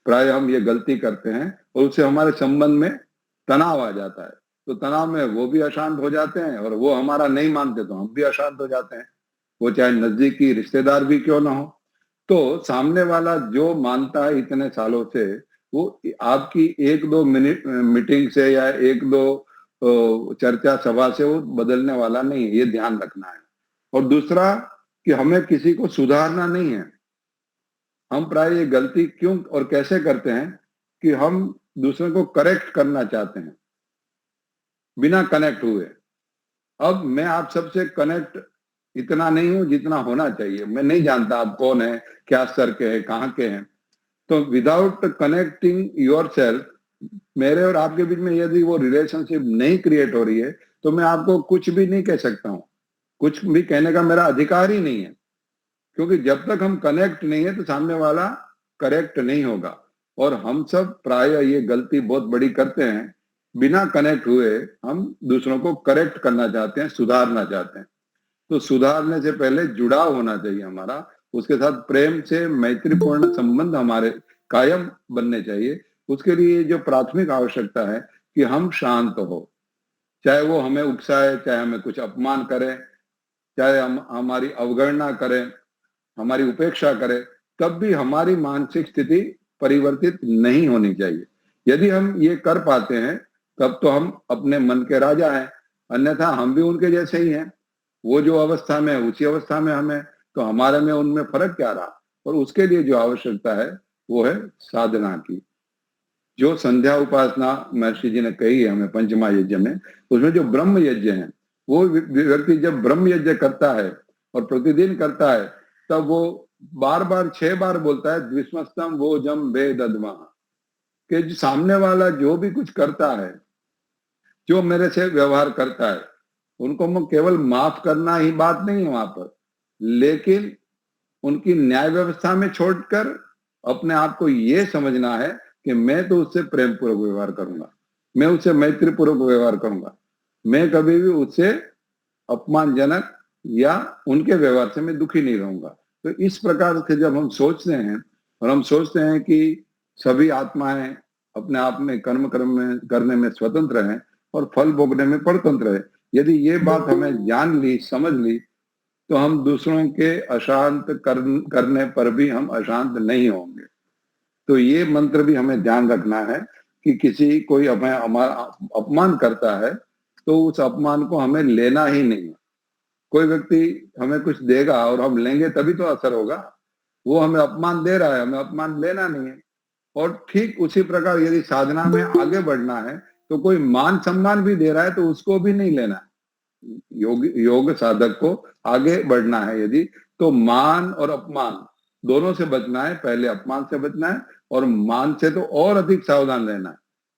प्राय हम ये गलती करते हैं, और उससे हमारे संबंध में तनाव आ जाता है। तो तनाव में वो भी अशांत हो जाते हैं, और वो हमारा नहीं मानते तो हम भी अशांत हो जाते हैं, वो चाहे नजदीकी रिश्तेदार भी क्यों ना हो। तो सामने वाला जो मानता है इतने सालों से, वो आपकी एक दो मिनट मीटिंग से या एक दो चर्चा सभा से वो बदलने वाला नहीं है, ये ध्यान रखना है। और दूसरा कि हमें किसी को सुधारना नहीं है। हम प्राय ये गलती क्यों और कैसे करते हैं कि हम दूसरे को करेक्ट करना चाहते हैं बिना कनेक्ट हुए। अब मैं आप सबसे कनेक्ट इतना नहीं हूं जितना होना चाहिए। मैं नहीं जानता आप कौन है, क्या स्तर के हैं, कहाँ के हैं। तो विदाउट कनेक्टिंग योरसेल्फ, मेरे और आपके बीच में यदि वो रिलेशनशिप नहीं क्रिएट हो रही है, तो मैं आपको कुछ भी नहीं कह सकता हूं। कुछ भी कहने का मेरा अधिकार ही नहीं है, क्योंकि जब तक हम कनेक्ट नहीं है तो सामने वाला करेक्ट नहीं होगा। और हम सब प्राय ये गलती बहुत बड़ी करते हैं, बिना कनेक्ट हुए हम दूसरों को करेक्ट करना चाहते हैं, सुधारना चाहते हैं। तो सुधारने से पहले जुड़ाव होना चाहिए हमारा, उसके साथ प्रेम से मैत्रीपूर्ण संबंध हमारे कायम बनने चाहिए। उसके लिए जो प्राथमिक आवश्यकता है कि हम शांत हो, चाहे वो हमें उकसाए, चाहे हमें कुछ अपमान करे, चाहे हम हमारी अवगणना करें, हमारी उपेक्षा करें, तब भी हमारी मानसिक स्थिति परिवर्तित नहीं होनी चाहिए। यदि हम ये कर पाते हैं तब तो हम अपने मन के राजा हैं, अन्यथा हम भी उनके जैसे ही हैं। वो जो अवस्था में है उसी अवस्था में हमें, तो हमारे में उनमें फर्क क्या रहा। और उसके लिए जो आवश्यकता है वो है साधना की। जो संध्या उपासना महर्षि जी ने कही है हमें पंचमा यज्ञ में, उसमें जो ब्रह्म यज्ञ है, वो व्यक्ति जब ब्रह्म यज्ञ करता है और प्रतिदिन करता है, तब वो बार बार 6 बार बोलता है द्विस्मस्तम वो जम वेदद्मा, कि जो सामने वाला जो भी कुछ करता है, जो मेरे से व्यवहार करता है, उनको मैं केवल माफ करना ही बात नहीं है वहां पर, लेकिन उनकी न्याय व्यवस्था में छोड़कर अपने आप को ये समझना है कि मैं तो उससे प्रेम पूर्वक व्यवहार करूंगा, मैं उससे मैत्री पूर्वक व्यवहार करूंगा, मैं कभी भी उससे अपमानजनक या उनके व्यवहार से मैं दुखी नहीं रहूंगा। तो इस प्रकार से जब हम सोचते हैं और हम सोचते हैं कि सभी आत्माएं अपने आप में कर्म करने में स्वतंत्र हैं और फल भोगने में परतंत्र है, यदि ये बात हमें जान ली, समझ ली, तो हम दूसरों के अशांत करने पर भी हम अशांत नहीं होंगे। तो ये मंत्र भी हमें ध्यान रखना है कि किसी कोई हमें हमारा अपमान करता है तो उस अपमान को हमें लेना ही नहीं है। कोई व्यक्ति हमें कुछ देगा और हम लेंगे तभी तो असर होगा। वो हमें अपमान दे रहा है, हमें अपमान लेना नहीं है। और ठीक उसी प्रकार यदि साधना में आगे बढ़ना है तो कोई मान सम्मान भी दे रहा है तो उसको भी नहीं लेना है। योग साधक को आगे बढ़ना है यदि, तो मान और अपमान दोनों से बचना है। पहले अपमान से बचना है और मान से तो और अधिक सावधान रहना है,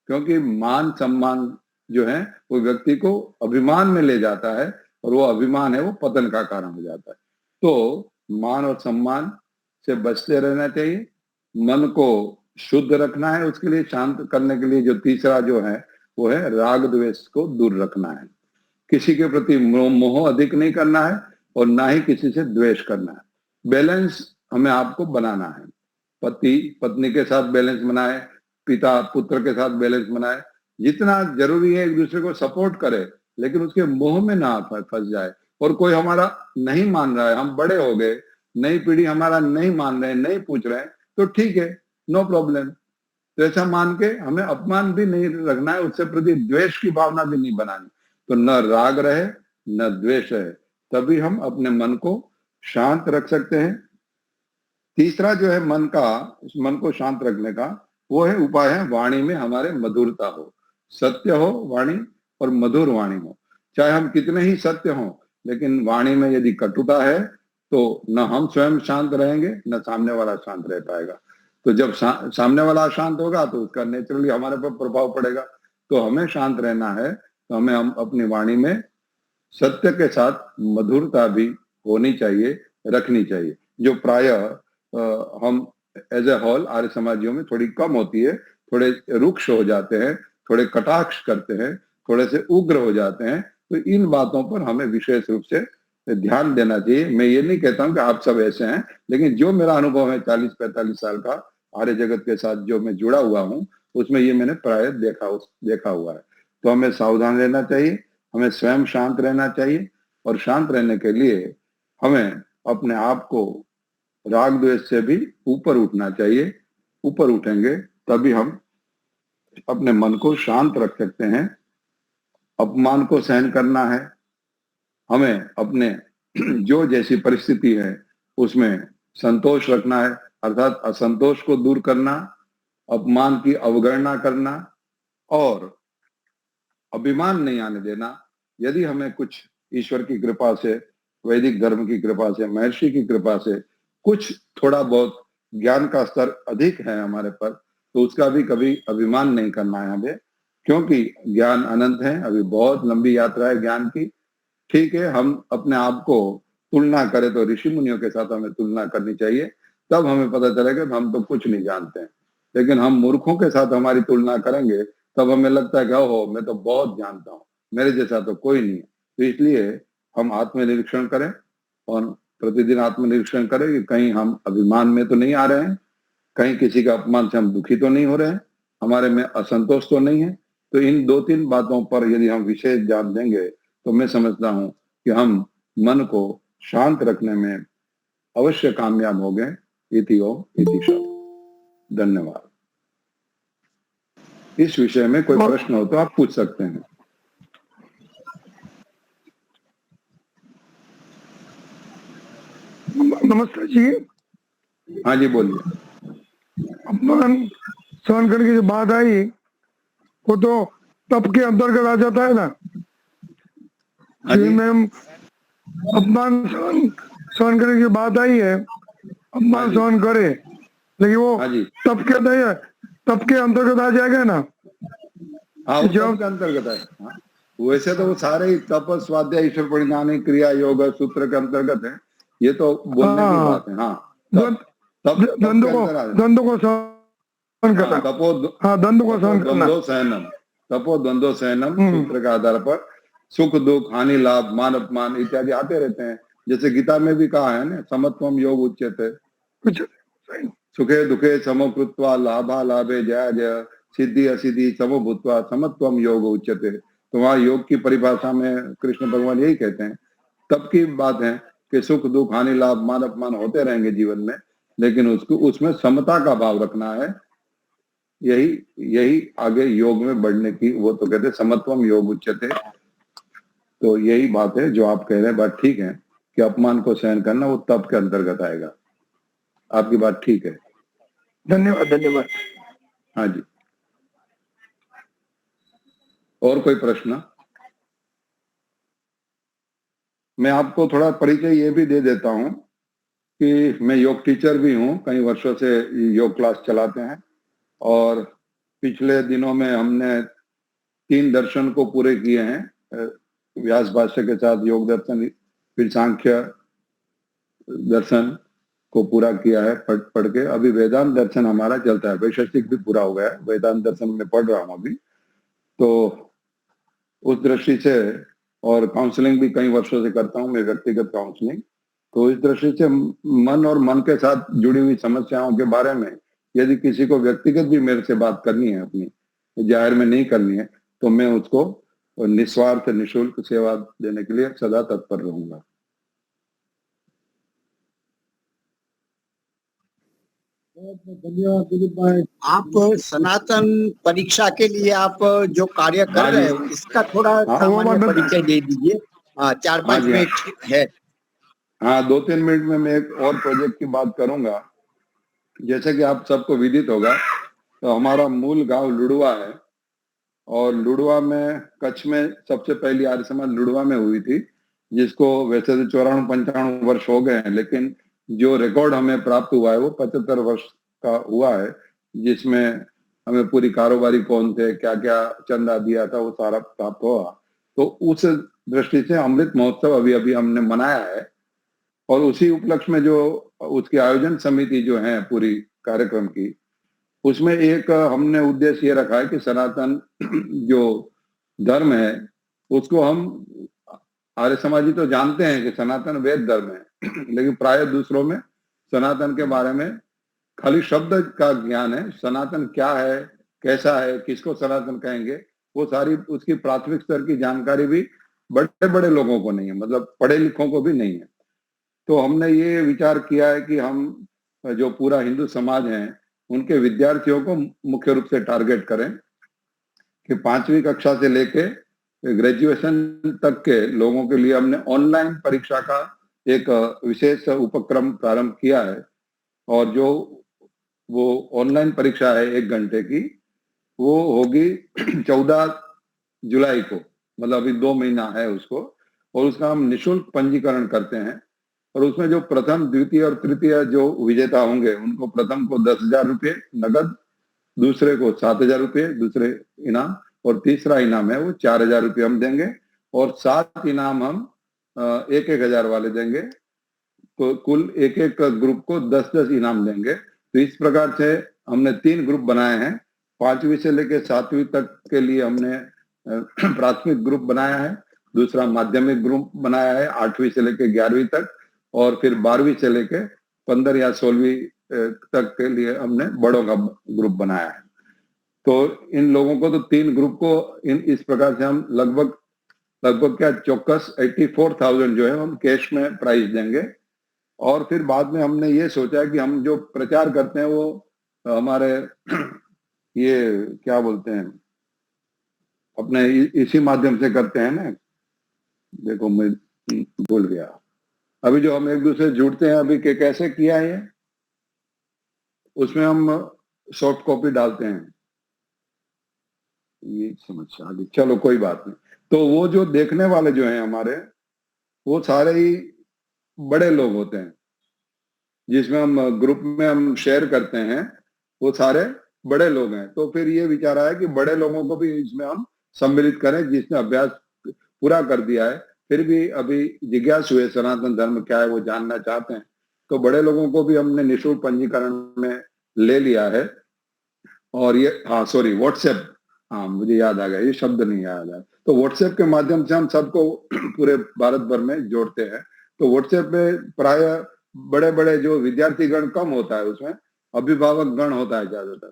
क्योंकि मान सम्मान जो है वो व्यक्ति को अभिमान में ले जाता है और वो अभिमान है वो पतन का कारण हो जाता है। तो मान और सम्मान से बचते रहना चाहिए। मन को शुद्ध रखना है, उसके लिए शांत करने के लिए जो तीसरा जो है वो है राग द्वेष को दूर रखना है। किसी के प्रति मोह अधिक नहीं करना है और ना ही किसी से द्वेष करना है। बैलेंस हमें आपको बनाना है। पति पत्नी के साथ बैलेंस बनाए, पिता पुत्र के साथ बैलेंस बनाए। जितना जरूरी है एक दूसरे को सपोर्ट करे, लेकिन उसके मोह में ना फंस जाए। और कोई हमारा नहीं मान रहा है, हम बड़े हो गए, नई पीढ़ी हमारा नहीं मान रहे, नहीं पूछ रहे, तो ठीक है, नो प्रॉब्लम। तो ऐसा मान के हमें अपमान भी नहीं रखना है, उससे प्रति द्वेष की भावना भी नहीं बनानी। तो न राग रहे न द्वेष रहे, तभी हम अपने मन को शांत रख सकते हैं। तीसरा जो है मन को शांत रखने का वो है उपाय है वाणी में हमारे मधुरता हो, सत्य हो वाणी और मधुर वाणी हो। चाहे हम कितने ही सत्य हों, लेकिन वाणी में यदि कटुता है तो न हम स्वयं शांत रहेंगे न सामने वाला शांत रह पाएगा। तो जब सामने वाला शांत होगा तो उसका नेचुरली हमारे पर प्रभाव पड़ेगा। तो हमें शांत रहना है तो हमें हम अपनी वाणी में सत्य के साथ मधुरता भी होनी चाहिए, रखनी चाहिए, जो प्रायः हम एज ए होल आर्य समाजियों में थोड़ी कम होती है। थोड़े रुक्ष हो जाते हैं, थोड़े कटाक्ष करते हैं, थोड़े से उग्र हो जाते हैं। तो इन बातों पर हमें विशेष रूप से ध्यान देना चाहिए। मैं ये नहीं कहता हूं कि आप सब ऐसे हैं, लेकिन जो मेरा अनुभव है 40-45 साल का आर्य जगत के साथ जो मैं जुड़ा हुआ हूं, उसमें ये मैंने प्राय देखा हुआ है। तो हमें सावधान रहना चाहिए, हमें स्वयं शांत रहना चाहिए और शांत रहने के लिए हमें अपने आप को राग द्वेष से भी ऊपर उठना चाहिए। ऊपर उठेंगे तभी हम अपने मन को शांत रख सकते हैं। अपमान को सहन करना है, हमें अपने जो जैसी परिस्थिति है उसमें संतोष रखना है, अर्थात असंतोष को दूर करना, अपमान की अवगणना करना और अभिमान नहीं आने देना। यदि हमें कुछ ईश्वर की कृपा से, वैदिक धर्म की कृपा से, महर्षि की कृपा से कुछ थोड़ा बहुत ज्ञान का स्तर अधिक है हमारे पर, तो उसका भी कभी अभिमान नहीं करना है हमें, क्योंकि ज्ञान अनंत है। अभी बहुत लंबी यात्रा है ज्ञान की। ठीक है, हम अपने आप को तुलना करें तो ऋषि मुनियों के साथ हमें तुलना करनी चाहिए, तब हमें पता चलेगा कि हम तो कुछ नहीं जानते हैं। लेकिन हम मूर्खों के साथ हमारी तुलना करेंगे तब हमें लगता है कि ओहो मैं तो बहुत जानता हूँ, मेरे जैसा तो कोई नहीं है। तो इसलिए हम आत्मनिरीक्षण करें और प्रतिदिन आत्मनिरीक्षण करें कि कहीं हम अभिमान में तो नहीं आ रहे हैं, कहीं किसी का अपमान से हम दुखी तो नहीं हो रहे हैं, हमारे में असंतोष तो नहीं है। तो इन 2-3 बातों पर यदि हम विशेष ध्यान देंगे तो मैं समझता हूं कि हम मन को शांत रखने में अवश्य कामयाब हो गए। इति ओम इति शांति। धन्यवाद। इस विषय में कोई प्रश्न हो तो आप पूछ सकते हैं। नमस्ते जी। हाँ जी बोलिए। अपमान सहन करने की जो बात आई वो तो तप के अंतर्गत आ जाता है ना। हाँ जी। मैम अपमान सहन करने की बात आई है, अपमान सहन करे, लेकिन वो हाँ जी। तप के अंतर्गत आ जाएगा ना। हाँ, वो तप के अंतर्गत है। हाँ, वैसे तो वो सारे ही तप, स्वाध्याय, ईश्वर परिज्ञान, क्रिया, योग सूत्र के अंतर्गत है। ये तो बोलने की बात है। हाँ, द्वंद्व को सहन करना। द्वंद्व को सहन करना। तपो द्वंद्व सहनम सूत्र के आधार पर सुख दुख, हानि लाभ, मान अपमान इत्यादि आते रहते हैं। जैसे गीता में भी कहा है ना, समत्वम योग उच्यते, सुखे दुखे समो कृत्वा, लाभा लाभे जया जय, सिद्धि असिद्धि समो भूत्वा, समत्वम योग उच्यते। तो वहां योग की परिभाषा में कृष्ण भगवान यही कहते हैं। तब की बात है कि सुख दुख, हानि लाभ, मान अपमान होते रहेंगे जीवन में, लेकिन उसमें समता का भाव रखना है। यही आगे योग में बढ़ने की, वो तो कहते हैं समत्वम योग उच्यते। तो यही बात है जो आप कह रहे हैं, बात ठीक है कि अपमान को सहन करना वो तप के अंतर्गत आएगा। आपकी बात ठीक है। धन्यवाद धन्यवाद। हाँ जी, और कोई प्रश्न? मैं आपको थोड़ा परिचय ये भी दे देता हूं कि मैं योग टीचर भी हूं, कई वर्षों से योग क्लास चलाते हैं, और पिछले दिनों में हमने 3 दर्शन को पूरे किए हैं। व्यास भाष्य के साथ योग दर्शन, फिर सांख्य दर्शन को पूरा किया है पढ़ के। अभी वेदांत दर्शन हमारा चलता है, वैशेषिक भी पूरा हो गया है, वेदांत दर्शन में पढ़ रहा हूं अभी। तो उस दृष्टि से, और काउंसलिंग भी कई वर्षों से करता हूं मैं, व्यक्तिगत काउंसलिंग। तो इस दृष्टि से मन और मन के साथ जुड़ी हुई समस्याओं के बारे में यदि किसी को व्यक्तिगत भी मेरे से बात करनी है, अपनी जाहिर में नहीं करनी है, तो मैं उसको निस्वार्थ निशुल्क सेवा देने के लिए सदा तत्पर रहूंगा। धन्यवाद दिलीप भाई। आप सनातन परीक्षा के लिए आप जो कार्य कर रहे हो, इसका थोड़ा सामान्य परिचय दे दीजिए। 4-5 मिनट है। हाँ, 2-3 मिनट में मैं एक और प्रोजेक्ट की बात करूंगा। जैसे कि आप सबको विदित होगा, तो हमारा मूल गांव लुड़वा है, और लुड़वा में, कच्छ में सबसे पहली आर्य समाज लुड़वा में हुई थी, जिसको वैसे तो 94-95 वर्ष हो गए हैं, लेकिन जो रिकॉर्ड हमें प्राप्त हुआ है वो 75 वर्ष का हुआ है, जिसमें हमें पूरी कारोबारी कौन थे, क्या क्या चंदा दिया था, वो सारा प्राप्त हुआ। तो उस दृष्टि से अमृत महोत्सव अभी अभी हमने मनाया है, और उसी उपलक्ष्य में जो उसकी आयोजन समिति जो है पूरी कार्यक्रम की, उसमें एक हमने उद्देश्य ये रखा है कि सनातन जो धर्म है उसको हम, आर्य समाजी तो जानते हैं कि सनातन वेद धर्म है, लेकिन प्राय दूसरों में सनातन के बारे में खाली शब्द का ज्ञान है। सनातन क्या है, कैसा है, किसको सनातन कहेंगे, वो सारी उसकी प्राथमिक स्तर की जानकारी भी बड़े बड़े लोगों को नहीं है, मतलब पढ़े लिखों को भी नहीं है। तो हमने ये विचार किया है कि हम जो पूरा हिंदू समाज है उनके विद्यार्थियों को मुख्य रूप से टारगेट करें कि 5वीं कक्षा से लेके ग्रेजुएशन तक के लोगों के लिए हमने ऑनलाइन परीक्षा का एक विशेष उपक्रम प्रारंभ किया है। और जो वो ऑनलाइन परीक्षा है 1 घंटे की, वो होगी 14 जुलाई को, मतलब अभी 2 महीना है उसको, और उसका हम निःशुल्क पंजीकरण करते हैं। और उसमें जो प्रथम, द्वितीय और तृतीय जो विजेता होंगे उनको प्रथम को 10,000 रुपये नगद, दूसरे को 7,000 रुपये दूसरे इनाम, और तीसरा इनाम है वो 4,000 रुपये हम देंगे, और 7 इनाम हम 1,000 वाले देंगे। तो कुल एक ग्रुप को 10-10 इनाम देंगे। तो इस प्रकार से हमने 3 ग्रुप बनाए हैं। 5वीं से लेकर 7वीं तक के लिए हमने प्राथमिक ग्रुप बनाया है, दूसरा माध्यमिक ग्रुप बनाया है 8वीं से लेकर 11वीं तक, और फिर 12वीं से लेकर 15 या 16वीं तक के लिए हमने बड़ों का ग्रुप बनाया है। तो इन लोगों को तो 3 ग्रुप को इस प्रकार से हम लगभग क्या चौकस 84,000 जो है हम कैश में प्राइज देंगे। और फिर बाद में हमने ये सोचा कि हम जो प्रचार करते हैं वो हमारे ये क्या बोलते हैं अपने इसी माध्यम से करते हैं ना। देखो मैं भूल गया। अभी जो हम एक दूसरे से जुड़ते हैं अभी कैसे किया है ये, उसमें हम सॉफ्ट कॉपी डालते हैं। ये समस्या आ गई, चलो कोई बात नहीं। तो वो जो देखने वाले जो हैं हमारे, वो सारे ही बड़े लोग होते हैं। जिसमें हम ग्रुप में हम शेयर करते हैं वो सारे बड़े लोग हैं। तो फिर ये विचार आया कि बड़े लोगों को भी इसमें हम सम्मिलित करें, जिसने अभ्यास पूरा कर दिया है फिर भी अभी जिज्ञासु हुए सनातन धर्म क्या है वो जानना चाहते हैं, तो बड़े लोगों को भी हमने निःशुल्क पंजीकरण में ले लिया है। और ये सॉरी व्हाट्सएप, मुझे याद आ गया, ये शब्द नहीं याद आया। तो व्हाट्सएप के माध्यम से हम सबको पूरे भारत भर में जोड़ते हैं। तो व्हाट्सएप पे प्राय बड़े बड़े जो विद्यार्थी गण कम होता है, उसमें अभिभावक गण होता है ज्यादातर।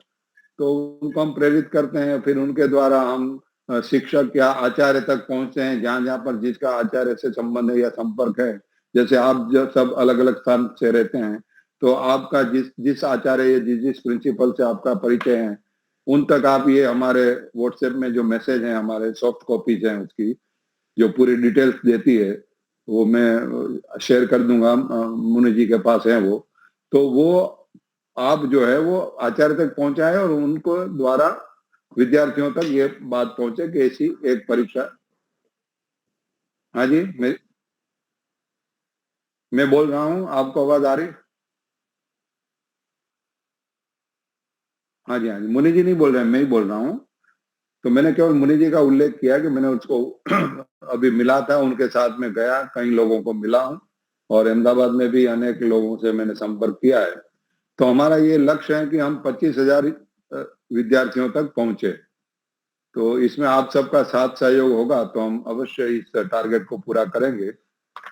तो उनको हम प्रेरित करते हैं, फिर उनके द्वारा हम शिक्षक या आचार्य तक पहुंचते हैं, जहां जहां पर जिसका आचार्य से संबंध है या संपर्क है। जैसे आप जो सब अलग अलग स्थान से रहते हैं, तो आपका जिस आचार्य या जिस प्रिंसिपल से आपका परिचय है, उन तक आप ये हमारे व्हाट्सएप में जो मैसेज है, हमारे सॉफ्ट कॉपीज हैं, उसकी जो पूरी डिटेल्स देती है वो मैं शेयर कर दूंगा। मुनि जी के पास है वो, तो वो आप जो है वो आचार्य तक पहुंचाए और उनको द्वारा विद्यार्थियों तक ये बात पहुंचे कि ऐसी एक परीक्षा। हाँ जी, मैं बोल रहा हूँ, आपको आवाज आ रही? हाँ जी, हाँ जी, मुनि जी नहीं बोल रहे हैं, मैं ही बोल रहा हूँ। तो मैंने केवल मुनि जी का उल्लेख किया कि मैंने उसको अभी मिला था, उनके साथ में गया, कई लोगों को मिला हूँ और अहमदाबाद में भी अनेक लोगों से मैंने संपर्क किया है। तो हमारा ये लक्ष्य है कि हम 25,000 विद्यार्थियों तक पहुंचे। तो इसमें आप सबका साथ सहयोग होगा तो हम अवश्य इस टारगेट को पूरा करेंगे।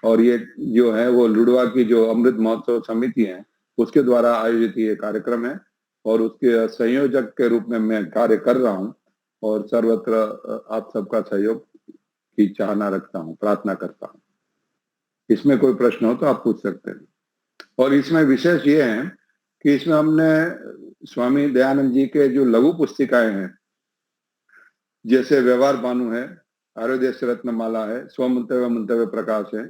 और ये जो है वो लुड़वा की जो अमृत महोत्सव समिति है उसके द्वारा आयोजित ये कार्यक्रम है और उसके संयोजक के रूप में मैं कार्य कर रहा हूँ और सर्वत्र आप सबका सहयोग की चाहना रखता हूँ, प्रार्थना करता हूँ। इसमें कोई प्रश्न हो तो आप पूछ सकते हैं। और इसमें विशेष ये है कि इसमें हमने स्वामी दयानंद जी के जो लघु पुस्तिकाएं हैं, जैसे व्यवहार भानु है, आर्योदेश रत्नमाला है, स्वमंतव्य मंतव्य प्रकाश है,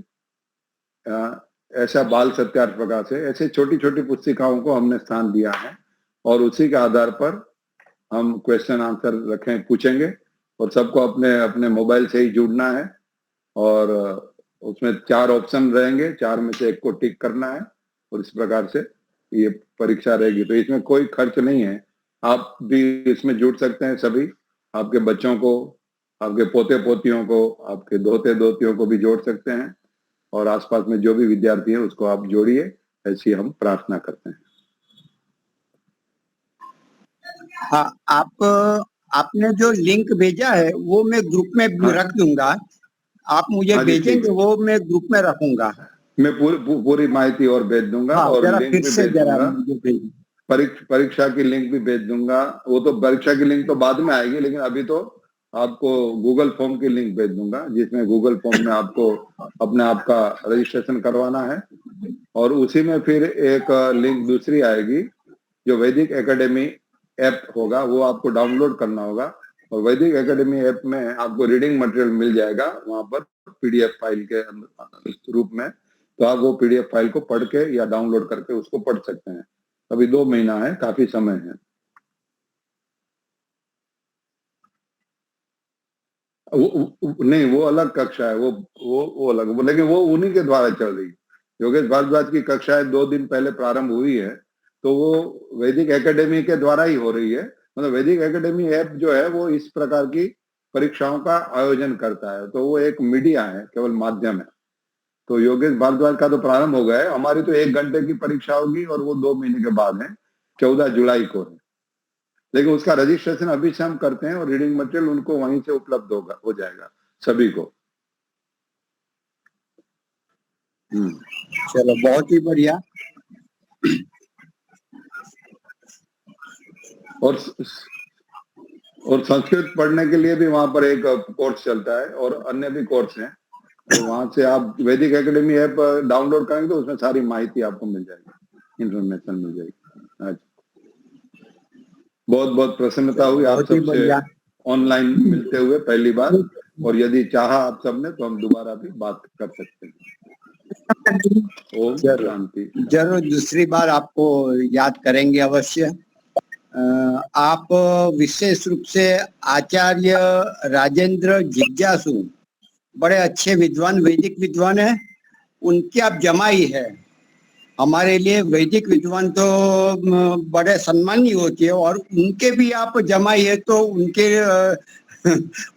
ऐसा बाल सत्यार्थ प्रकाश है, ऐसे छोटी छोटी पुस्तिकाओं को हमने स्थान दिया है और उसी के आधार पर हम क्वेश्चन आंसर पूछेंगे और सबको अपने अपने मोबाइल से ही जुड़ना है और उसमें 4 ऑप्शन रहेंगे, 4 में से एक को टिक करना है और इस प्रकार से ये परीक्षा रहेगी। तो इसमें कोई खर्च नहीं है, आप भी इसमें जुड़ सकते हैं। सभी आपके बच्चों को, आपके पोते पोतियों को, आपके दोते दोतियों को भी जोड़ सकते हैं और आसपास में जो भी विद्यार्थी है उसको आप जोड़िए, ऐसी हम प्रार्थना करते हैं। हाँ, आपने जो लिंक भेजा है वो मैं ग्रुप में रख दूंगा। आप मुझे भेजेंगे वो मैं ग्रुप में रखूंगा। मैं पूरी माहिती और भेज दूंगा और लिंक भी भेज दूंगा। परीक्षा की लिंक भी भेज दूंगा। वो तो परीक्षा की लिंक तो बाद में आएगी, लेकिन अभी तो आपको गूगल फॉर्म की लिंक भेज दूंगा, जिसमें गूगल फॉर्म में आपको अपने आप का रजिस्ट्रेशन करवाना है और उसी में फिर एक लिंक दूसरी आएगी जो वैदिक एकेडमी ऐप होगा, वो आपको डाउनलोड करना होगा और वैदिक एकेडमी ऐप में आपको रीडिंग मटेरियल मिल जाएगा वहां पर पीडीएफ फाइल के रूप में। तो आप वो पीडीएफ फाइल को पढ़ के या डाउनलोड करके उसको पढ़ सकते हैं। अभी 2 महीना है, काफी समय है। नहीं, वो अलग कक्षा है, वो अलग, लेकिन वो उन्हीं के द्वारा चल रही है। योगेश भारद्वाज की कक्षाएं 2 दिन पहले प्रारंभ हुई है, तो वो वैदिक एकेडमी के द्वारा ही हो रही है। मतलब वैदिक एकेडमी ऐप जो है वो इस प्रकार की परीक्षाओं का आयोजन करता है, तो वो एक मीडिया है, केवल माध्यम है। तो योगेश भारद्वाज का तो प्रारंभ हो गया है, हमारी तो 1 घंटे की परीक्षा होगी और वो 2 महीने के बाद है, 14 जुलाई को है। लेकिन उसका रजिस्ट्रेशन अभी से हम करते हैं और रीडिंग मटेरियल उनको वहीं से उपलब्ध हो जाएगा सभी को। चलो, बहुत ही बढ़िया। और और संस्कृत पढ़ने के लिए भी वहां पर एक कोर्स चलता है और अन्य भी कोर्स हैं, तो वहां से आप वैदिक एकेडमी ऐप डाउनलोड करेंगे तो उसमें सारी माहिती आपको मिल जाएगी, इंफॉर्मेशन मिल जाएगी। आज बहुत बहुत प्रसन्नता हुई आप बहुत ही सबसे बढ़िया। ऑनलाइन मिलते हुए पहली बार, और यदि चाहा आप सबने तो हम दोबारा भी बात कर सकते हैं। ओम जरूर। शांति। जरूर दूसरी बार आपको याद करेंगे अवश्य। आप विशेष रूप से आचार्य राजेंद्र जिज्ञासु बड़े अच्छे विद्वान, वैदिक विद्वान है, उनकी आप जमाई है। हमारे लिए वैदिक विद्वान तो बड़े सम्मानी होती है, और उनके भी आप जमाई है तो उनके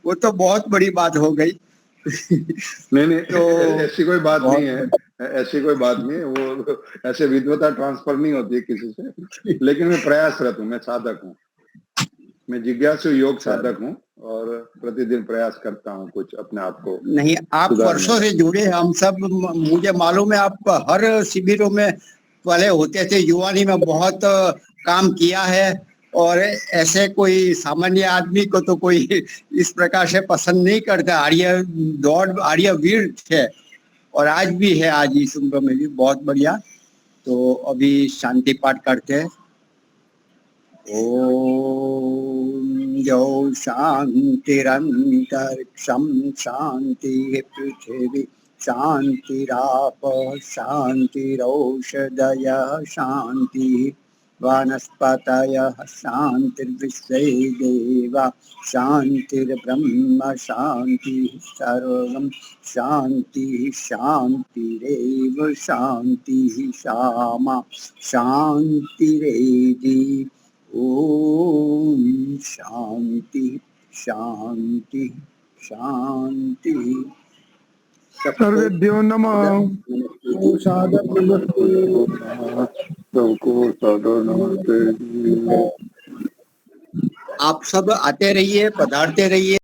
वो तो बहुत बड़ी बात हो गई। नहीं तो ऐसी कोई बात नहीं है, ऐसी कोई बात नहीं है, वो ऐसे विद्वता ट्रांसफर नहीं होती है किसी से, लेकिन मैं प्रयासरत हूँ, मैं साधक हूँ, मैं जिज्ञासु योग साधक हूँ और प्रतिदिन प्रयास करता हूँ कुछ अपने आप को नहीं, आप सुधारने वर्षों का। से जुड़े हैं, हम सब, मुझे मालूम है आप हर शिविरों में पहले होते थे, युवानी में बहुत काम किया है, और ऐसे कोई सामान्य आदमी को तो कोई इस प्रकार से पसंद नहीं करता। आर्य दौड़, आर्य वीर थे और आज भी है, आज इस उम्र में भी बहुत बढ़िया। तो अभी शांति पाठ करते हैं। ओम जो शांतिरंतरिक्षं शांति पृथिवी शांतिराप शांतिरौषधयः शांति वनस्पतयः शांतिर्विश्वे देवा शांतिर्ब्रह्म शांति सर्वं शांति शांतिरेव शांति शामा शांतिरेधि। ओम शांति शांति शांति। सर्वेभ्यो नमः। सबको सादर नमस्ते। आप सब आते रहिए, पधारते रहिए।